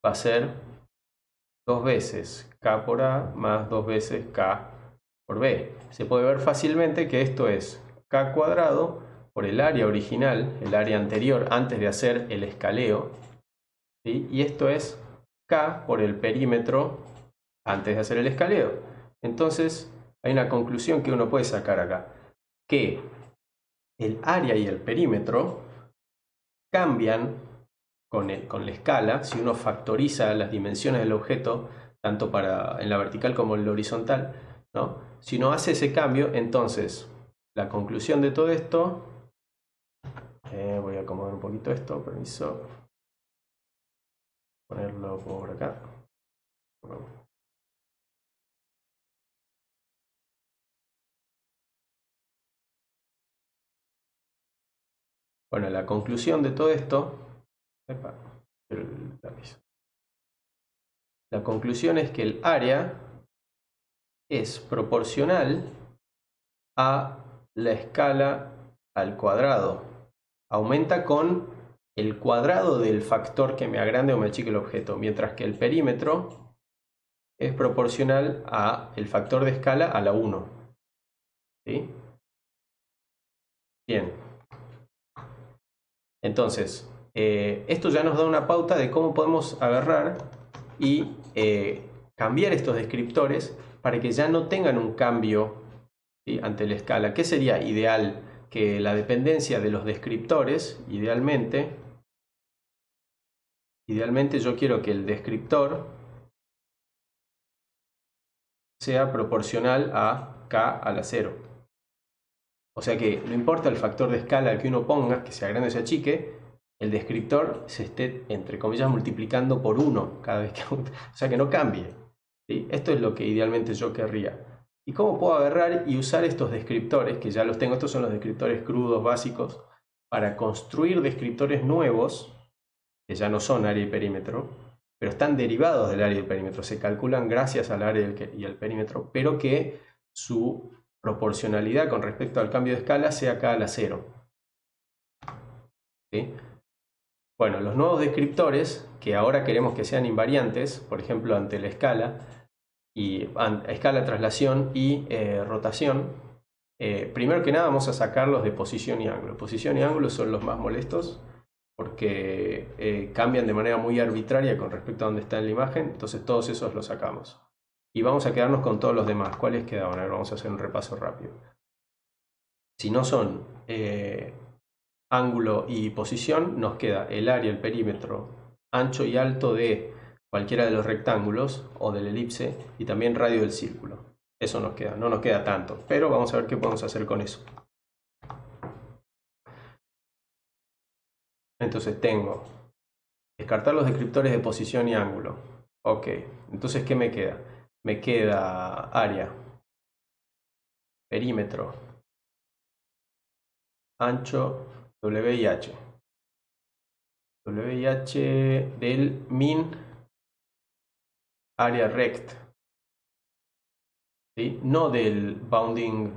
va a ser 2 veces K por A más 2 veces K por B. Se puede ver fácilmente que esto es K cuadrado por el área original, el área anterior, antes de hacer el escaleo, ¿sí? Y esto es K por el perímetro antes de hacer el escaleo. Entonces hay una conclusión que uno puede sacar acá, que el área y el perímetro cambian con la escala. Si uno factoriza las dimensiones del objeto, tanto en la vertical como en la horizontal, ¿no? Si uno hace ese cambio, entonces la conclusión de todo esto, voy a acomodar un poquito esto, permiso, ponerlo por acá. Bueno, la conclusión de todo esto, la conclusión es que el área es proporcional a la escala al cuadrado. Aumenta con el cuadrado del factor que me agrande o me achique el objeto, mientras que el perímetro es proporcional a el factor de escala a la 1. ¿Sí? Bien. Entonces, esto ya nos da una pauta de cómo podemos agarrar y cambiar estos descriptores para que ya no tengan un cambio, ¿sí?, ante la escala. ¿Qué sería ideal? Que la dependencia de los descriptores, idealmente yo quiero que el descriptor sea proporcional a K a la 0. O sea que no importa el factor de escala que uno ponga, que sea grande o sea chique, el descriptor se esté, entre comillas, multiplicando por 1 cada vez que... O sea que no cambie, ¿sí? Esto es lo que idealmente yo querría. ¿Y cómo puedo agarrar y usar estos descriptores, que ya los tengo? Estos son los descriptores crudos básicos, para construir descriptores nuevos, que ya no son área y perímetro, pero están derivados del área y el perímetro, se calculan gracias al área y al perímetro, pero que su proporcionalidad con respecto al cambio de escala sea K a la 0. ¿Sí? Bueno, los nuevos descriptores, que ahora queremos que sean invariantes, por ejemplo, ante la escala, traslación y rotación, primero que nada vamos a sacarlos de posición y ángulo. Posición y ángulo son los más molestos, porque cambian de manera muy arbitraria con respecto a dónde está en la imagen, entonces todos esos los sacamos. Y vamos a quedarnos con todos los demás. ¿Cuáles quedaban? A ver, vamos a hacer un repaso rápido. Si no son ángulo y posición, nos queda el área, el perímetro, ancho y alto de cualquiera de los rectángulos o del elipse y también radio del círculo. Eso nos queda, no nos queda tanto, pero vamos a ver qué podemos hacer con eso. Entonces tengo descartar los descriptores de posición y ángulo. Ok, entonces ¿qué me queda? Me queda área, perímetro, ancho, W y H. W y H del min área rect, ¿sí? No del bounding,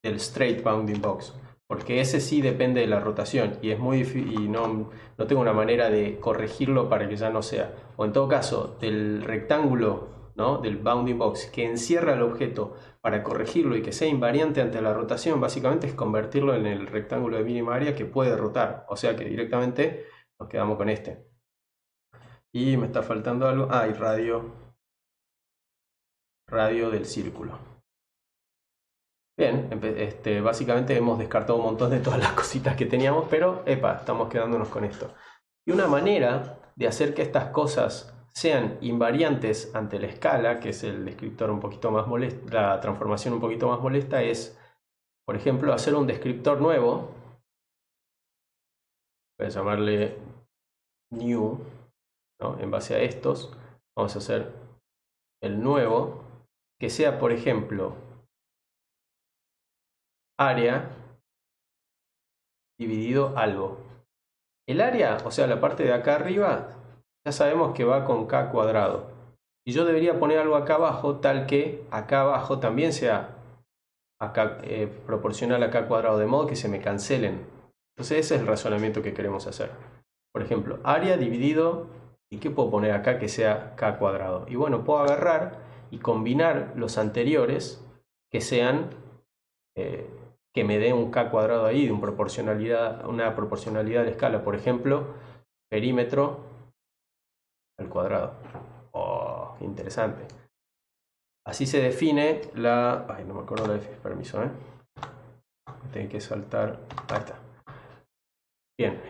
del straight bounding box, porque ese sí depende de la rotación y es muy difícil y no tengo una manera de corregirlo para que ya no sea. O en todo caso, del rectángulo, ¿no? Del bounding box que encierra el objeto, para corregirlo y que sea invariante ante la rotación, básicamente es convertirlo en el rectángulo de mínima área que puede rotar. O sea que directamente nos quedamos con este. Y me está faltando algo. Ah, y radio del círculo. Bien, básicamente hemos descartado un montón de todas las cositas que teníamos, pero epa, estamos quedándonos con esto. Y una manera de hacer que estas cosas sean invariantes ante la escala, que es el descriptor un poquito más molesto, la transformación un poquito más molesta, es, por ejemplo, hacer un descriptor nuevo. Voy a llamarle new, ¿no? En base a estos, vamos a hacer el nuevo, que sea, por ejemplo, área dividido algo. El área, o sea, la parte de acá arriba, ya sabemos que va con k cuadrado. Y yo debería poner algo acá abajo, tal que acá abajo también sea acá, proporcional a k cuadrado, de modo que se me cancelen. Entonces ese es el razonamiento que queremos hacer. Por ejemplo, área dividido, ¿y qué puedo poner acá que sea k cuadrado? Y bueno, puedo agarrar y combinar los anteriores que sean... que me dé un k cuadrado ahí de una proporcionalidad de la escala. Por ejemplo, perímetro al cuadrado. Oh, qué interesante. Así se define la... Ay, no me acuerdo la definición. Permiso, ¿eh? Tengo que saltar. Ahí está. Bien.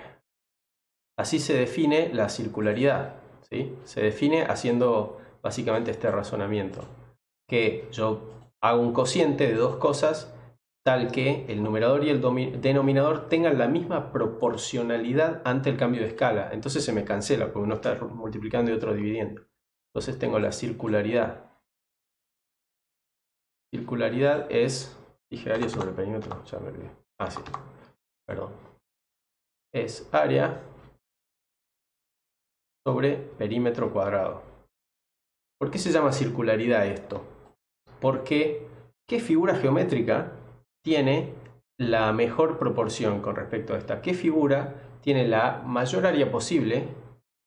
Así se define la circularidad, ¿sí? Se define haciendo básicamente este razonamiento. Que yo hago un cociente de dos cosas tal que el numerador y el denominador tengan la misma proporcionalidad ante el cambio de escala. Entonces se me cancela porque uno está multiplicando y otro dividiendo. Entonces tengo la circularidad. Circularidad es... Dije área sobre perímetro, ya me olvidé. Ah, sí, perdón. Es área sobre perímetro cuadrado. ¿Por qué se llama circularidad esto? Porque ¿qué figura geométrica tiene la mejor proporción con respecto a esta? ¿Qué figura tiene la mayor área posible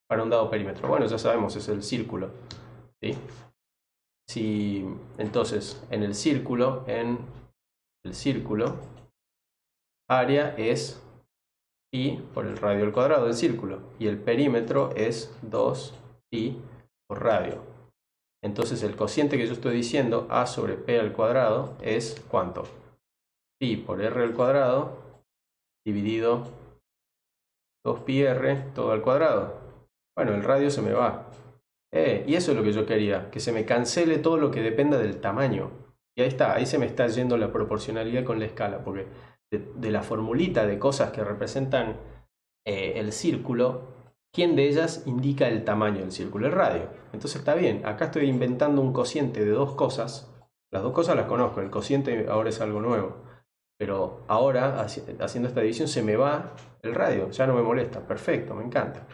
para un dado perímetro? Bueno, ya sabemos, es el círculo, ¿sí? Si, entonces, en el círculo, área es pi por el radio al cuadrado del círculo y el perímetro es 2pi por radio. Entonces el cociente que yo estoy diciendo, a sobre p al cuadrado, es ¿cuánto? Pi por r al cuadrado dividido 2πr todo al cuadrado. Bueno, el radio se me va. Y eso es lo que yo quería, que se me cancele todo lo que dependa del tamaño. Y ahí está, ahí se me está yendo la proporcionalidad con la escala, porque de la formulita de cosas que representan el círculo, ¿quién de ellas indica el tamaño del círculo? El radio. Entonces está bien, acá estoy inventando un cociente de dos cosas. Las dos cosas las conozco, el cociente ahora es algo nuevo. Pero ahora, haciendo esta división, se me va el radio, ya no me molesta. Perfecto, me encanta.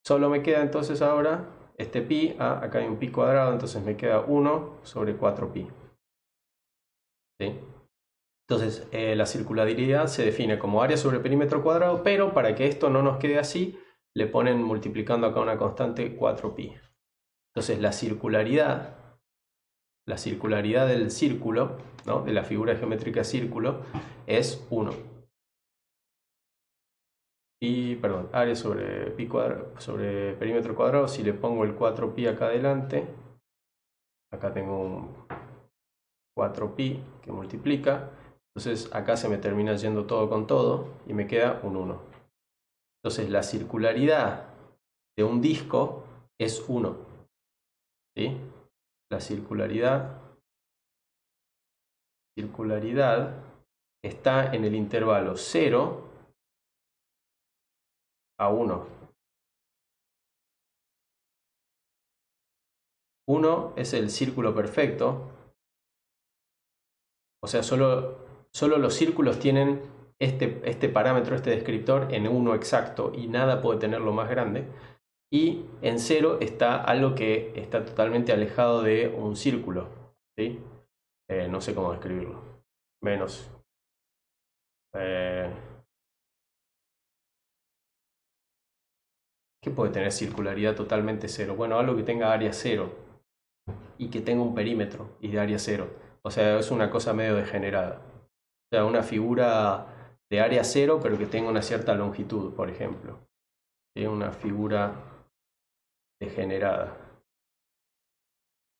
Solo me queda entonces ahora este pi, acá hay un pi cuadrado, entonces me queda 1 sobre 4pi. ¿Sí? Entonces, la circularidad se define como área sobre perímetro cuadrado, pero para que esto no nos quede así, le ponen multiplicando acá una constante 4pi. Entonces, la circularidad del círculo, ¿no? De la figura geométrica círculo, es 1. Y, perdón, área sobre pi cuadrado, sobre perímetro cuadrado, si le pongo el 4pi acá adelante, acá tengo un 4pi que multiplica, Entonces acá se me termina yendo todo con todo y me queda un 1. Entonces la circularidad de un disco es 1. ¿Sí? La circularidad está en el intervalo 0 a 1. 1 es el círculo perfecto. O sea, solo los círculos tienen este parámetro, este descriptor en 1 exacto y nada puede tenerlo más grande. Y en 0 está algo que está totalmente alejado de un círculo. ¿Sí? No sé cómo describirlo. Menos. ¿Qué puede tener circularidad totalmente 0? Bueno, algo que tenga área 0 y que tenga un perímetro y de área 0. O sea, es una cosa medio degenerada. O sea, una figura de área 0 pero que tenga una cierta longitud, por ejemplo. ¿Sí? Una figura degenerada.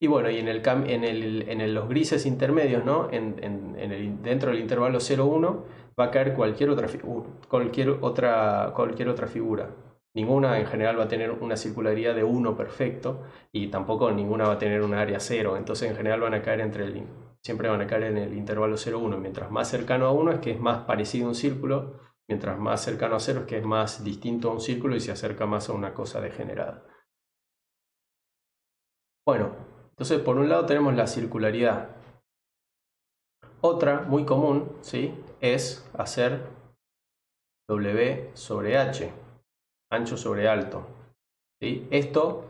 Y bueno, y en los grises intermedios, ¿no? Dentro del intervalo 0,1 va a caer cualquier otra figura. Ninguna en general va a tener una circularidad de 1 perfecto y tampoco ninguna va a tener un área 0. Entonces en general van a caer siempre van a caer en el intervalo 0,1. Mientras más cercano a 1 es que es más parecido a un círculo, mientras más cercano a 0 es que es más distinto a un círculo y se acerca más a una cosa degenerada. Bueno, entonces por un lado tenemos la circularidad. Otra muy común, ¿sí?, es hacer W sobre H, ancho sobre alto. ¿Sí? Esto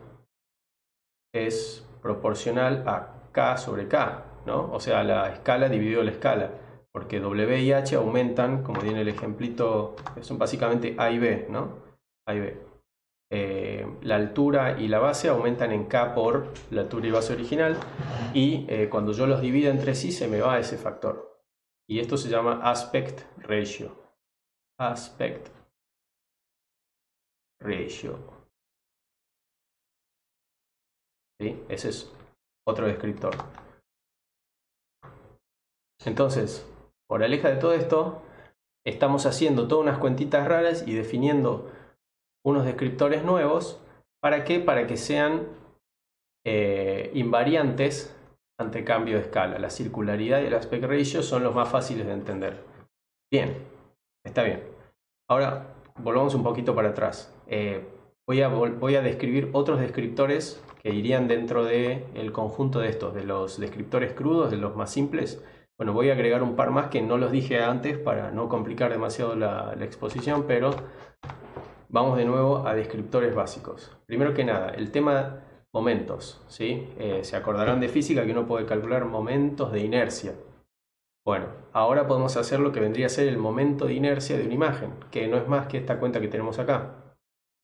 es proporcional a K sobre K, ¿no? O sea, la escala dividido la escala, porque W y H aumentan, como tiene el ejemplito, son básicamente A y B, ¿no? A y B. La altura y la base aumentan en K por la altura y base original y cuando yo los divido entre sí se me va ese factor y esto se llama aspect ratio. Aspect ratio. ¿Sí? Ese es otro descriptor. Entonces, moraleja de todo esto, estamos haciendo todas unas cuentitas raras y definiendo unos descriptores nuevos. ¿Para qué? Para que sean invariantes ante cambio de escala. La circularidad y el aspect ratio son los más fáciles de entender. Bien, está bien. Ahora volvamos un poquito para atrás. Voy a describir otros descriptores que irían dentro del conjunto de estos, de los descriptores crudos, de los más simples. Bueno, voy a agregar un par más que no los dije antes para no complicar demasiado la exposición, pero vamos de nuevo a descriptores básicos. Primero que nada, el tema momentos, ¿sí? Se acordarán de física que uno puede calcular momentos de inercia. Bueno, ahora podemos hacer lo que vendría a ser el momento de inercia de una imagen, que no es más que esta cuenta que tenemos acá.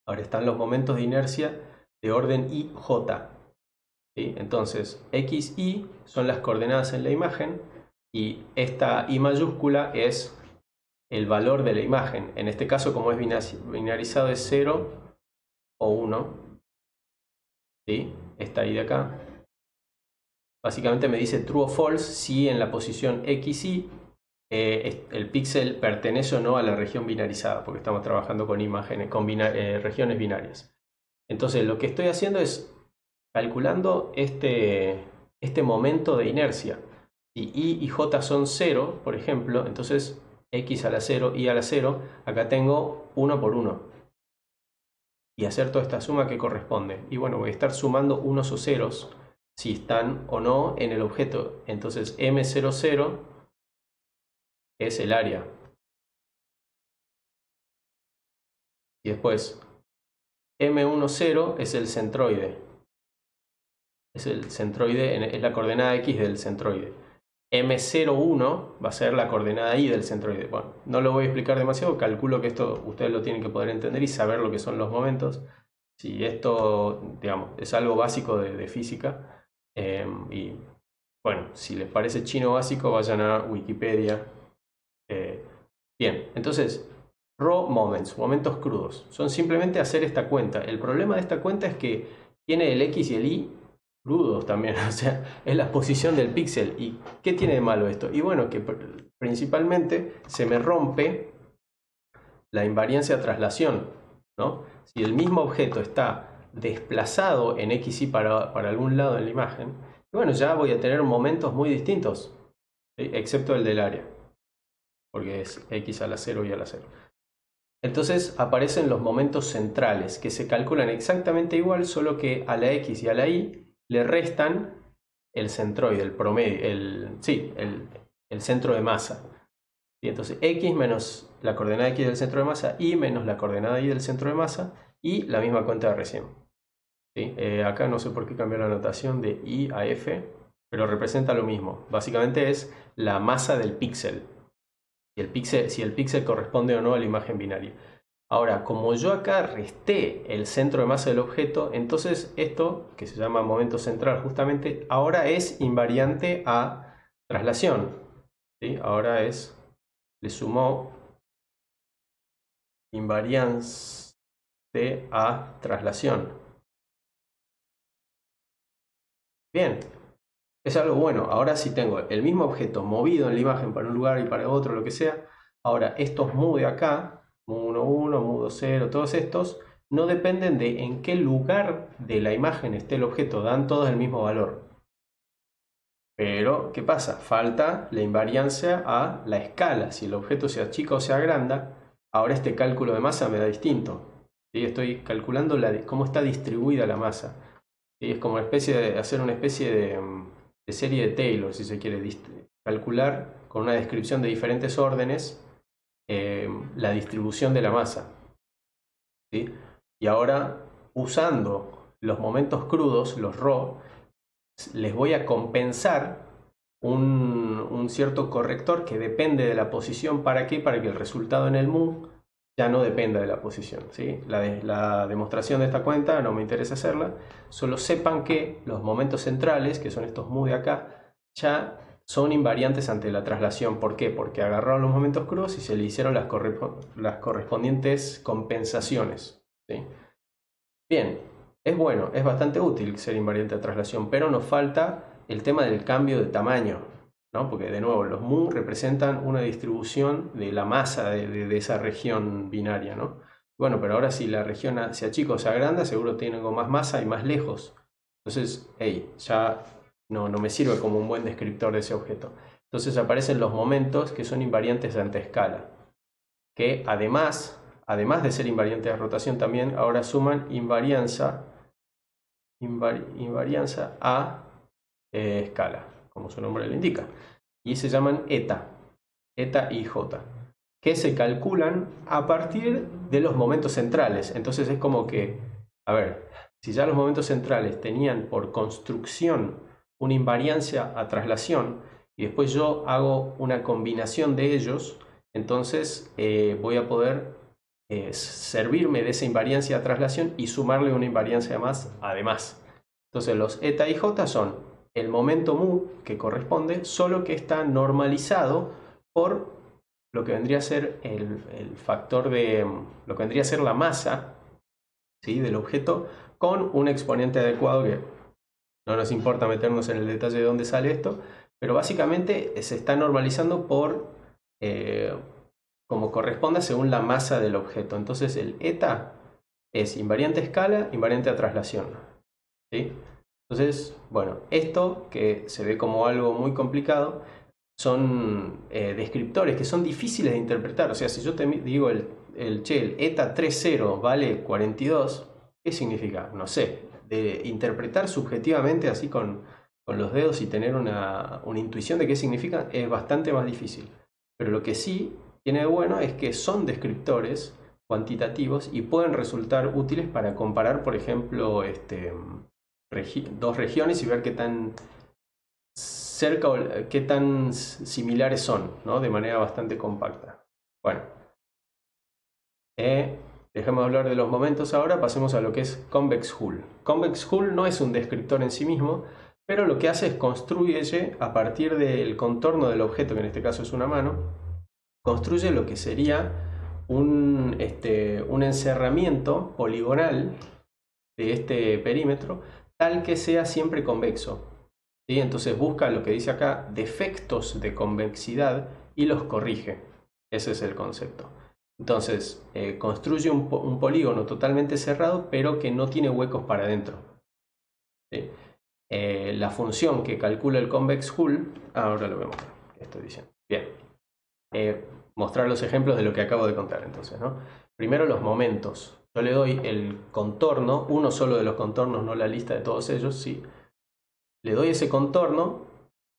Ahora están los momentos de inercia de orden IJ. ¿Sí? Entonces, X, Y son las coordenadas en la imagen y esta I mayúscula es el valor de la imagen. En este caso, como es binarizado, es 0 o 1. ¿Sí? Esta I de acá. Básicamente me dice true o false si en la posición XY el píxel pertenece o no a la región binarizada, porque estamos trabajando con imágenes, con regiones binarias. Entonces lo que estoy haciendo es calculando este momento de inercia. Si Y y J son 0, por ejemplo, entonces X a la 0, Y a la 0, acá tengo 1 por 1. Y hacer toda esta suma que corresponde. Y bueno, voy a estar sumando unos o ceros si están o no en el objeto. Entonces M00 es el área. Y después M10 es el centroide. Es el centroide, es la coordenada X del centroide. M01 va a ser la coordenada Y del centroide. Bueno, no lo voy a explicar demasiado, calculo que esto ustedes lo tienen que poder entender y saber lo que son los momentos. Si esto, digamos, es algo básico de física. Y bueno, si les parece chino básico, vayan a Wikipedia. Bien, entonces, raw moments, momentos crudos, son simplemente hacer esta cuenta. El problema de esta cuenta es que tiene el X y el Y crudos también, o sea, es la posición del píxel. ¿Y qué tiene de malo esto? Y bueno, que principalmente se me rompe la invariancia de traslación, ¿no? Si el mismo objeto está desplazado en x, y para algún lado en la imagen, bueno, ya voy a tener momentos muy distintos, ¿sí? Excepto el del área, porque es x a la 0 y a la 0. Entonces aparecen los momentos centrales, que se calculan exactamente igual, solo que a la x y a la y le restan el centroide, el promedio, el centro de masa. Y entonces x menos la coordenada x del centro de masa, y menos la coordenada y del centro de masa, y la misma cuenta de recién. ¿Sí? Acá no sé por qué cambió la notación de i a f, pero representa lo mismo. Básicamente es la masa del píxel. Si el píxel corresponde o no a la imagen binaria. Ahora, como yo acá resté el centro de masa del objeto, entonces esto, que se llama momento central justamente, ahora es invariante a traslación. ¿Sí? Ahora le sumó invariante a traslación. Bien, es algo bueno. Ahora sí tengo el mismo objeto movido en la imagen para un lugar y para otro, lo que sea. Ahora, estos mu de acá, mu1, 1, mu2, 0, todos estos, no dependen de en qué lugar de la imagen esté el objeto, dan todos el mismo valor. Pero, ¿qué pasa? Falta la invariancia a la escala. Si el objeto se achica o se agranda, ahora este cálculo de masa me da distinto. ¿Sí? Estoy calculando cómo está distribuida la masa. ¿Sí? Es como hacer una especie de serie de Taylor, si se quiere, calcular con una descripción de diferentes órdenes la distribución de la masa. ¿Sí? Y ahora, usando los momentos crudos, los raw, les voy a compensar un cierto corrector que depende de la posición. ¿Para qué? Para que el resultado en el mu ya no dependa de la posición. ¿Sí? La demostración de esta cuenta no me interesa hacerla. Solo sepan que los momentos centrales, que son estos mu de acá, ya son invariantes ante la traslación. ¿Por qué? Porque agarraron los momentos crudos y se le hicieron las correspondientes compensaciones. ¿Sí? Bien, es bueno, es bastante útil ser invariante de traslación, pero nos falta el tema del cambio de tamaño, ¿no? Porque de nuevo, los mu representan una distribución de la masa de esa región binaria, ¿no? Bueno, pero ahora si la región se achica o se agranda, seguro tiene algo más masa y más lejos. Entonces, hey, ya no me sirve como un buen descriptor de ese objeto. Entonces aparecen los momentos que son invariantes ante escala, que además de ser invariantes de rotación, también ahora suman invarianza a escala, como su nombre lo indica. Y se llaman eta y j, que se calculan a partir de los momentos centrales. Entonces es como que, a ver, si ya los momentos centrales tenían por construcción una invariancia a traslación, y después yo hago una combinación de ellos, entonces voy a poder servirme de esa invariancia a traslación y sumarle una invariancia más además. Entonces los eta y j son el momento mu que corresponde, solo que está normalizado por lo que vendría a ser el factor de lo que vendría a ser la masa, ¿sí?, del objeto, con un exponente adecuado, que no nos importa meternos en el detalle de dónde sale esto, pero básicamente se está normalizando por como corresponda según la masa del objeto. Entonces el eta es invariante a escala, invariante a traslación, ¿sí? Entonces, bueno, esto que se ve como algo muy complicado son descriptores que son difíciles de interpretar. O sea, si yo te digo el eta 3,0 vale 42, ¿qué significa? No sé. De interpretar subjetivamente así con los dedos y tener una intuición de qué significa es bastante más difícil. Pero lo que sí tiene de bueno es que son descriptores cuantitativos y pueden resultar útiles para comparar, por ejemplo, dos regiones y ver qué tan cerca o qué tan similares son, ¿no?, de manera bastante compacta. Bueno, dejemos de hablar de los momentos ahora, pasemos a lo que es Convex Hull. Convex Hull no es un descriptor en sí mismo, pero lo que hace es construye a partir del contorno del objeto, que en este caso es una mano, construye lo que sería un encerramiento poligonal de este perímetro tal que sea siempre convexo. ¿Sí? Entonces busca lo que dice acá, defectos de convexidad y los corrige. Ese es el concepto. Entonces, construye un polígono totalmente cerrado, pero que no tiene huecos para adentro. ¿Sí? La función que calcula el convex hull, ahora lo vemos, ¿qué estoy diciendo? Bien. Mostrar los ejemplos de lo que acabo de contar entonces, ¿no? Primero los momentos. Yo le doy el contorno, uno solo de los contornos, no la lista de todos ellos, ¿sí? Le doy ese contorno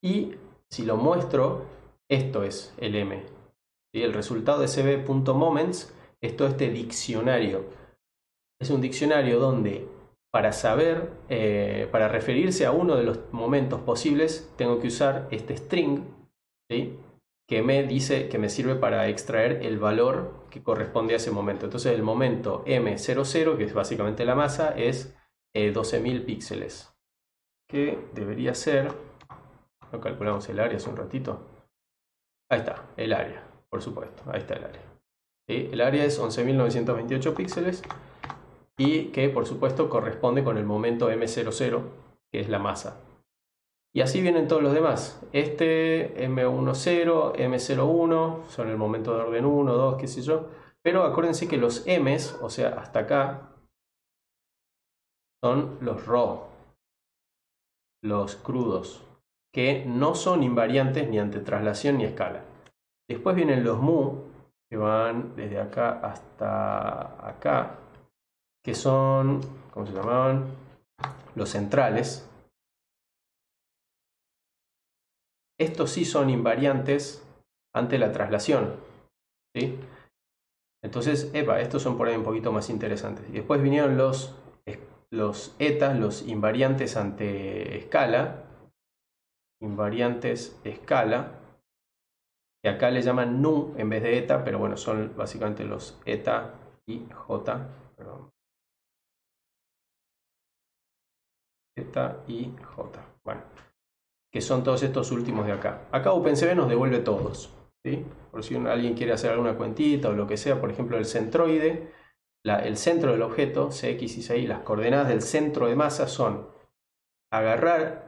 y si lo muestro, esto es el M. ¿Sí? El resultado de cb.moments es todo este diccionario. Es un diccionario donde para saber, para referirse a uno de los momentos posibles, tengo que usar este string, ¿sí? Que me dice, que me sirve para extraer el valor que corresponde a ese momento. Entonces el momento M00, que es básicamente la masa, es 12.000 píxeles. Que debería ser, lo calculamos el área hace un ratito. Ahí está, el área, por supuesto, ahí está el área. ¿Sí? El área es 11.928 píxeles y que por supuesto corresponde con el momento M00, que es la masa. Y así vienen todos los demás. Este M10, M01 son el momento de orden 1, 2, qué sé yo. Pero acuérdense que los M's, o sea, hasta acá, son los raw, los crudos, que no son invariantes ni ante traslación ni escala. Después vienen los mu, que van desde acá hasta acá, que son, ¿cómo se llamaban? Los centrales. Estos sí son invariantes ante la traslación, ¿sí? Entonces, estos son por ahí un poquito más interesantes. Y después vinieron los etas, los invariantes ante escala. Invariantes escala. Que acá le llaman nu en vez de eta, pero bueno, son básicamente los eta y j. Perdón. Eta y j. Bueno, que son todos estos últimos de acá. Acá OpenCV nos devuelve todos, ¿sí? Por si alguien quiere hacer alguna cuentita o lo que sea, por ejemplo, el centroide, el centro del objeto, Cx y Cy, las coordenadas del centro de masa son agarrar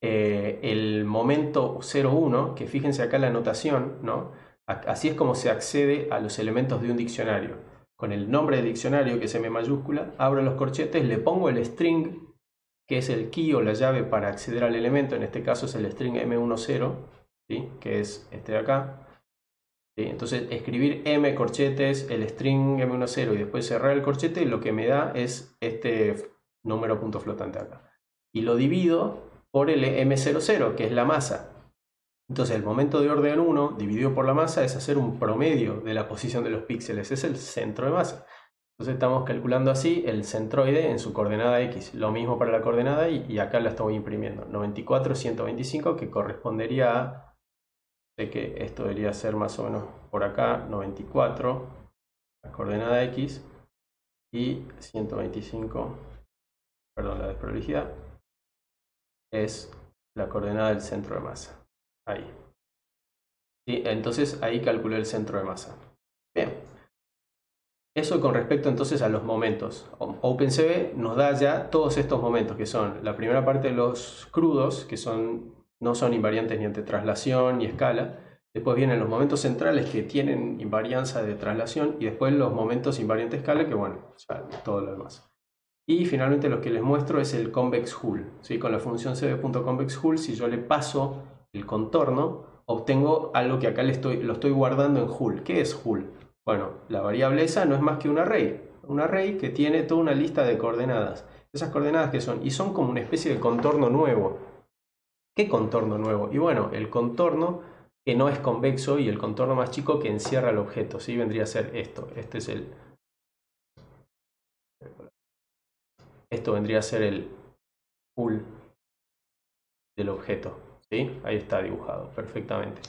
el momento 0,1, que fíjense acá la notación, ¿no? Así es como se accede a los elementos de un diccionario. Con el nombre del diccionario, que es M mayúscula, abro los corchetes, le pongo el string, que es el key o la llave para acceder al elemento, en este caso es el string M10, ¿sí? Que es este de acá. ¿Sí? Entonces escribir M corchetes, el string M10 y después cerrar el corchete, lo que me da es este número punto flotante acá. Y lo divido por el M00, que es la masa. Entonces el momento de orden 1 dividido por la masa es hacer un promedio de la posición de los píxeles, es el centro de masa. Entonces estamos calculando así el centroide en su coordenada X. Lo mismo para la coordenada Y y acá la estoy imprimiendo. 94, 125, que correspondería a, sé que esto debería ser más o menos por acá, 94, la coordenada X, y 125, perdón, la desprolijidad, es la coordenada del centro de masa. Ahí. ¿Sí? Entonces ahí calculé el centro de masa. Bien. Eso con respecto entonces a los momentos. OpenCV nos da ya todos estos momentos, que son la primera parte de los crudos, que no son invariantes ni ante traslación ni escala. Después vienen los momentos centrales que tienen invarianza de traslación y después los momentos invariantes escala, que bueno, ya todo lo demás. Y finalmente lo que les muestro es el convex hull. ¿Sí? Con la función cb.convex hull, si yo le paso el contorno, obtengo algo que acá lo estoy guardando en hull. ¿Qué es hull? Bueno, la variable esa no es más que un array que tiene toda una lista de coordenadas. Esas coordenadas que son, y son como una especie de contorno nuevo. ¿Qué contorno nuevo? Y bueno, el contorno que no es convexo y el contorno más chico que encierra el objeto, ¿sí? Vendría a ser esto. Esto vendría a ser el hull del objeto, ¿sí? Ahí está dibujado perfectamente.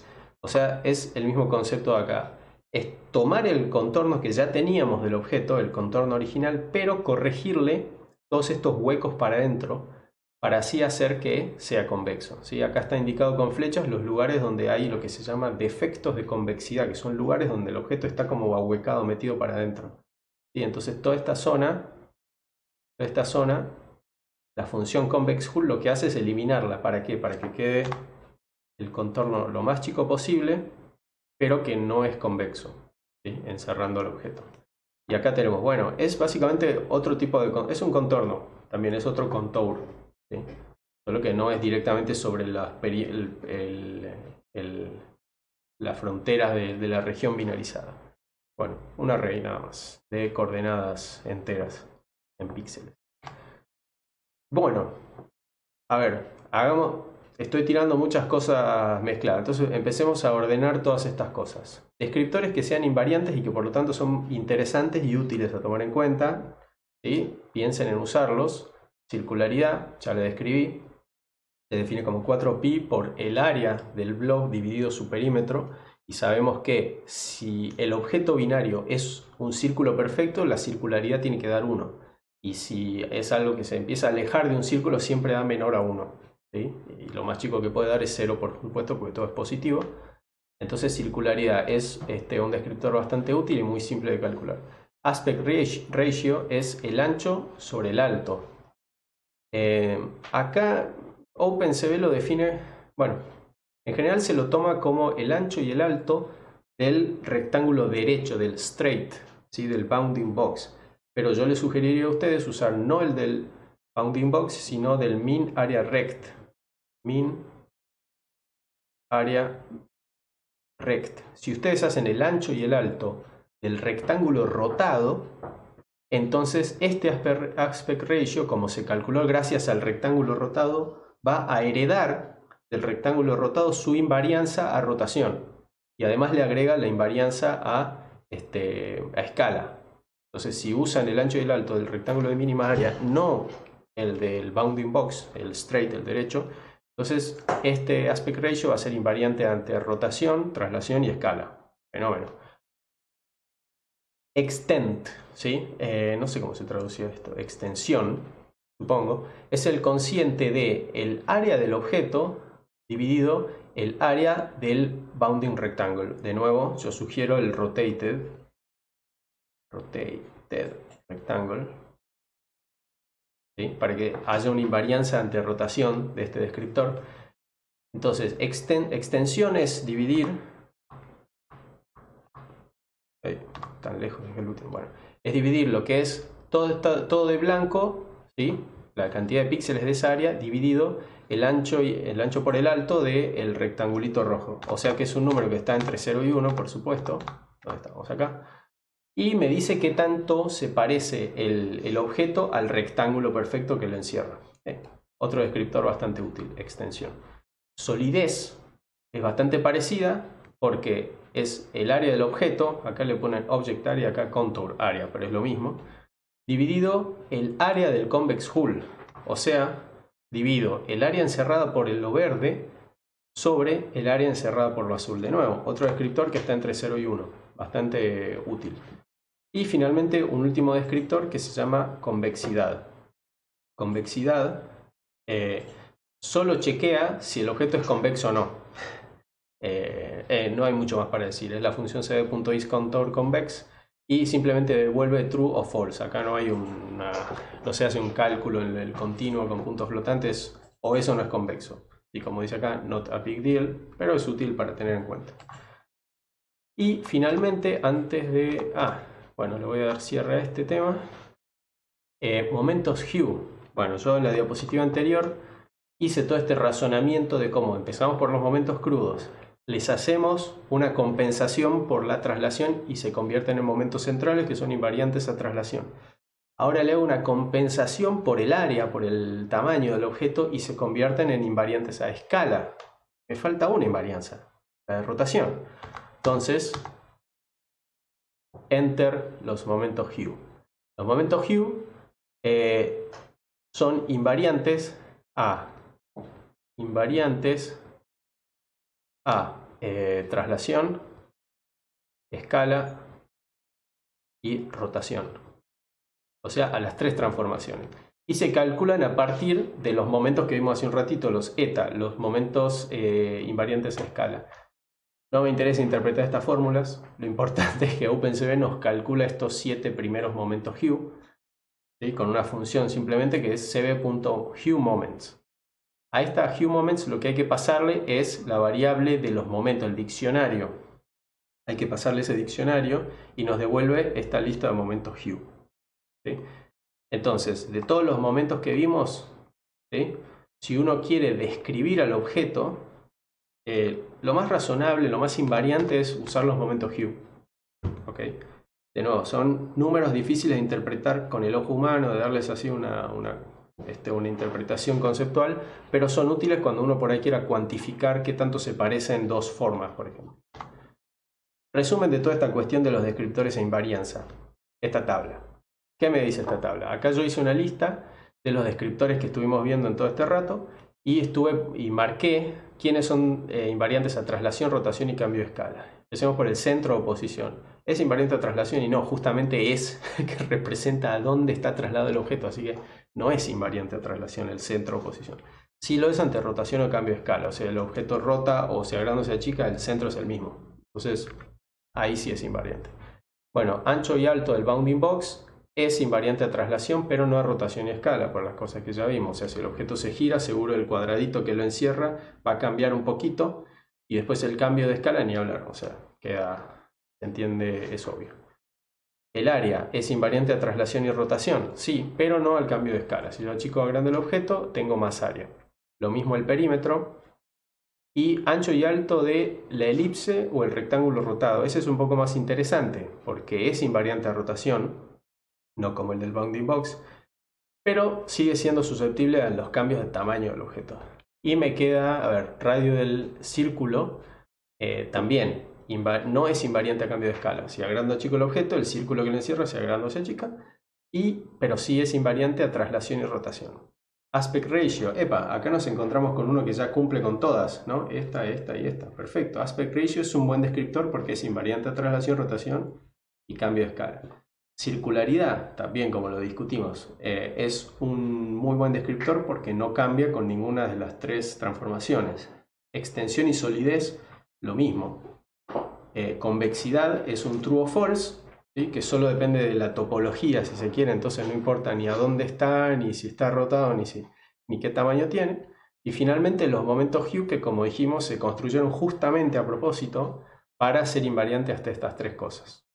O sea, es el mismo concepto de acá. Es tomar el contorno que ya teníamos del objeto, el contorno original, pero corregirle todos estos huecos para adentro, para así hacer que sea convexo, ¿sí? Acá está indicado con flechas los lugares donde hay lo que se llama defectos de convexidad, que son lugares donde el objeto está como ahuecado, metido para adentro. ¿Sí? Entonces toda esta zona La función convex hull lo que hace es eliminarla. ¿Para qué? Para que quede el contorno lo más chico posible, pero que no es convexo, ¿sí? Encerrando el objeto. Y acá tenemos, bueno, es básicamente otro tipo de... es un contorno, también es otro contour, ¿sí? Solo que no es directamente sobre las fronteras de la región binarizada. Bueno, un array nada más, de coordenadas enteras en píxeles. Bueno, a ver, estoy tirando muchas cosas mezcladas, entonces empecemos a ordenar todas estas cosas. Descriptores que sean invariantes y que por lo tanto son interesantes y útiles a tomar en cuenta, ¿sí? Piensen en usarlos. Circularidad, ya le describí, se define como 4pi por el área del blob dividido su perímetro, y sabemos que si el objeto binario es un círculo perfecto, la circularidad tiene que dar 1. Y si es algo que se empieza a alejar de un círculo, siempre da menor a 1. ¿Sí? Y lo más chico que puede dar es 0, por supuesto, porque todo es positivo. Entonces circularidad es un descriptor bastante útil y muy simple de calcular. Aspect ratio es el ancho sobre el alto. Acá OpenCV lo define, bueno, en general se lo toma como el ancho y el alto del rectángulo derecho, del straight, ¿sí? Del bounding box. Pero yo les sugeriría a ustedes usar no el del bounding box, sino del min area rect. Min area rect. Si ustedes hacen el ancho y el alto del rectángulo rotado, entonces este aspect ratio, como se calculó gracias al rectángulo rotado, va a heredar del rectángulo rotado su invarianza a rotación. Y además le agrega la invarianza a escala. Entonces, si usan el ancho y el alto del rectángulo de mínima área, no el del bounding box, el straight, el derecho, entonces este aspect ratio va a ser invariante ante rotación, traslación y escala. Fenómeno. Extent, ¿sí? No sé cómo se traduce esto, extensión, supongo, es el cociente de el área del objeto dividido el área del bounding rectangle. De nuevo, yo sugiero el rotated rectangle, ¿sí? Para que haya una invarianza ante rotación de este descriptor. Entonces, extensión es dividir... tan lejos que el último. Bueno, es dividir lo que es todo de blanco, ¿sí? La cantidad de píxeles de esa área dividido el ancho por el alto del rectangulito rojo. O sea que es un número que está entre 0 y 1, por supuesto. ¿Dónde estamos acá? Y me dice qué tanto se parece el objeto al rectángulo perfecto que lo encierra. Otro descriptor bastante útil, extensión. Solidez es bastante parecida porque es el área del objeto, acá le ponen object area, acá contour area, pero es lo mismo, dividido el área del convex hull, o sea, divido el área encerrada por lo verde sobre el área encerrada por lo azul. De nuevo, otro descriptor que está entre 0 y 1, bastante útil. Y finalmente un último descriptor que se llama convexidad. Convexidad solo chequea si el objeto es convexo o no. No hay mucho más para decir. Es la función cd.isContourConvex y simplemente devuelve true o false. Acá no hay no se hace un cálculo en el continuo con puntos flotantes, o eso no es convexo. Y como dice acá, not a big deal, pero es útil para tener en cuenta. Y finalmente, antes de... bueno, le voy a dar cierre a este tema. Momentos hue. Bueno, yo en la diapositiva anterior hice todo este razonamiento de cómo empezamos por los momentos crudos, les hacemos una compensación por la traslación y se convierten en momentos centrales que son invariantes a traslación. Ahora le hago una compensación por el área, por el tamaño del objeto y se convierten en invariantes a escala. Me falta una invarianza, la de rotación. Entonces, enter los momentos hue. Los momentos hue son invariantes a traslación, escala y rotación. O sea, a las tres transformaciones. Y se calculan a partir de los momentos que vimos hace un ratito, los eta, los momentos invariantes a escala. No me interesa interpretar estas fórmulas, lo importante es que OpenCV nos calcula estos 7 primeros momentos hue. ¿sí? Con una función simplemente que es cb.hueMoments. A esta hueMoments lo que hay que pasarle es la variable de los momentos, el diccionario. Hay que pasarle ese diccionario y nos devuelve esta lista de momentos hue. ¿Sí? Entonces, de todos los momentos que vimos, ¿sí? Si uno quiere describir al objeto, lo más razonable, lo más invariante es usar los momentos hue. ¿Okay? De nuevo, son números difíciles de interpretar con el ojo humano, de darles así una interpretación conceptual, pero son útiles cuando uno por ahí quiera cuantificar qué tanto se parecen dos formas, por ejemplo. Resumen de toda esta cuestión de los descriptores e invarianza. Esta tabla. ¿Qué me dice esta tabla? Acá yo hice una lista de los descriptores que estuvimos viendo en todo este rato y marqué quiénes son invariantes a traslación, rotación y cambio de escala. Empecemos por el centro o posición. Es invariante a traslación y no, justamente es que representa a dónde está trasladado el objeto, así que no es invariante a traslación el centro o posición. Sí lo es ante rotación o cambio de escala, o sea, el objeto rota o sea grande o sea chica, el centro es el mismo. Entonces, ahí sí es invariante. Bueno, ancho y alto del bounding box es invariante a traslación, pero no a rotación y escala, por las cosas que ya vimos. O sea, si el objeto se gira, seguro el cuadradito que lo encierra va a cambiar un poquito y después el cambio de escala ni hablar. O sea, queda, se entiende, es obvio. El área es invariante a traslación y rotación, sí, pero no al cambio de escala. Si yo achico o agrando el objeto, tengo más área. Lo mismo el perímetro. Y ancho y alto de la elipse o el rectángulo rotado. Ese es un poco más interesante porque es invariante a rotación, no como el del bounding box, pero sigue siendo susceptible a los cambios de tamaño del objeto. Y me queda, a ver, radio del círculo también no es invariante a cambio de escala. Si agrando chico el objeto, el círculo que lo encierra se agranda se achica, pero sí es invariante a traslación y rotación. Aspect ratio, epa, acá nos encontramos con uno que ya cumple con todas, ¿no? Esta y esta, perfecto. Aspect ratio es un buen descriptor porque es invariante a traslación, rotación y cambio de escala. Circularidad, también como lo discutimos, es un muy buen descriptor porque no cambia con ninguna de las tres transformaciones. Extensión y solidez, lo mismo. Convexidad es un true o false, ¿sí? Que solo depende de la topología, si se quiere, entonces no importa ni a dónde está, ni si está rotado, ni qué tamaño tiene. Y finalmente los momentos hue, que como dijimos, se construyeron justamente a propósito para ser invariantes hasta estas tres cosas.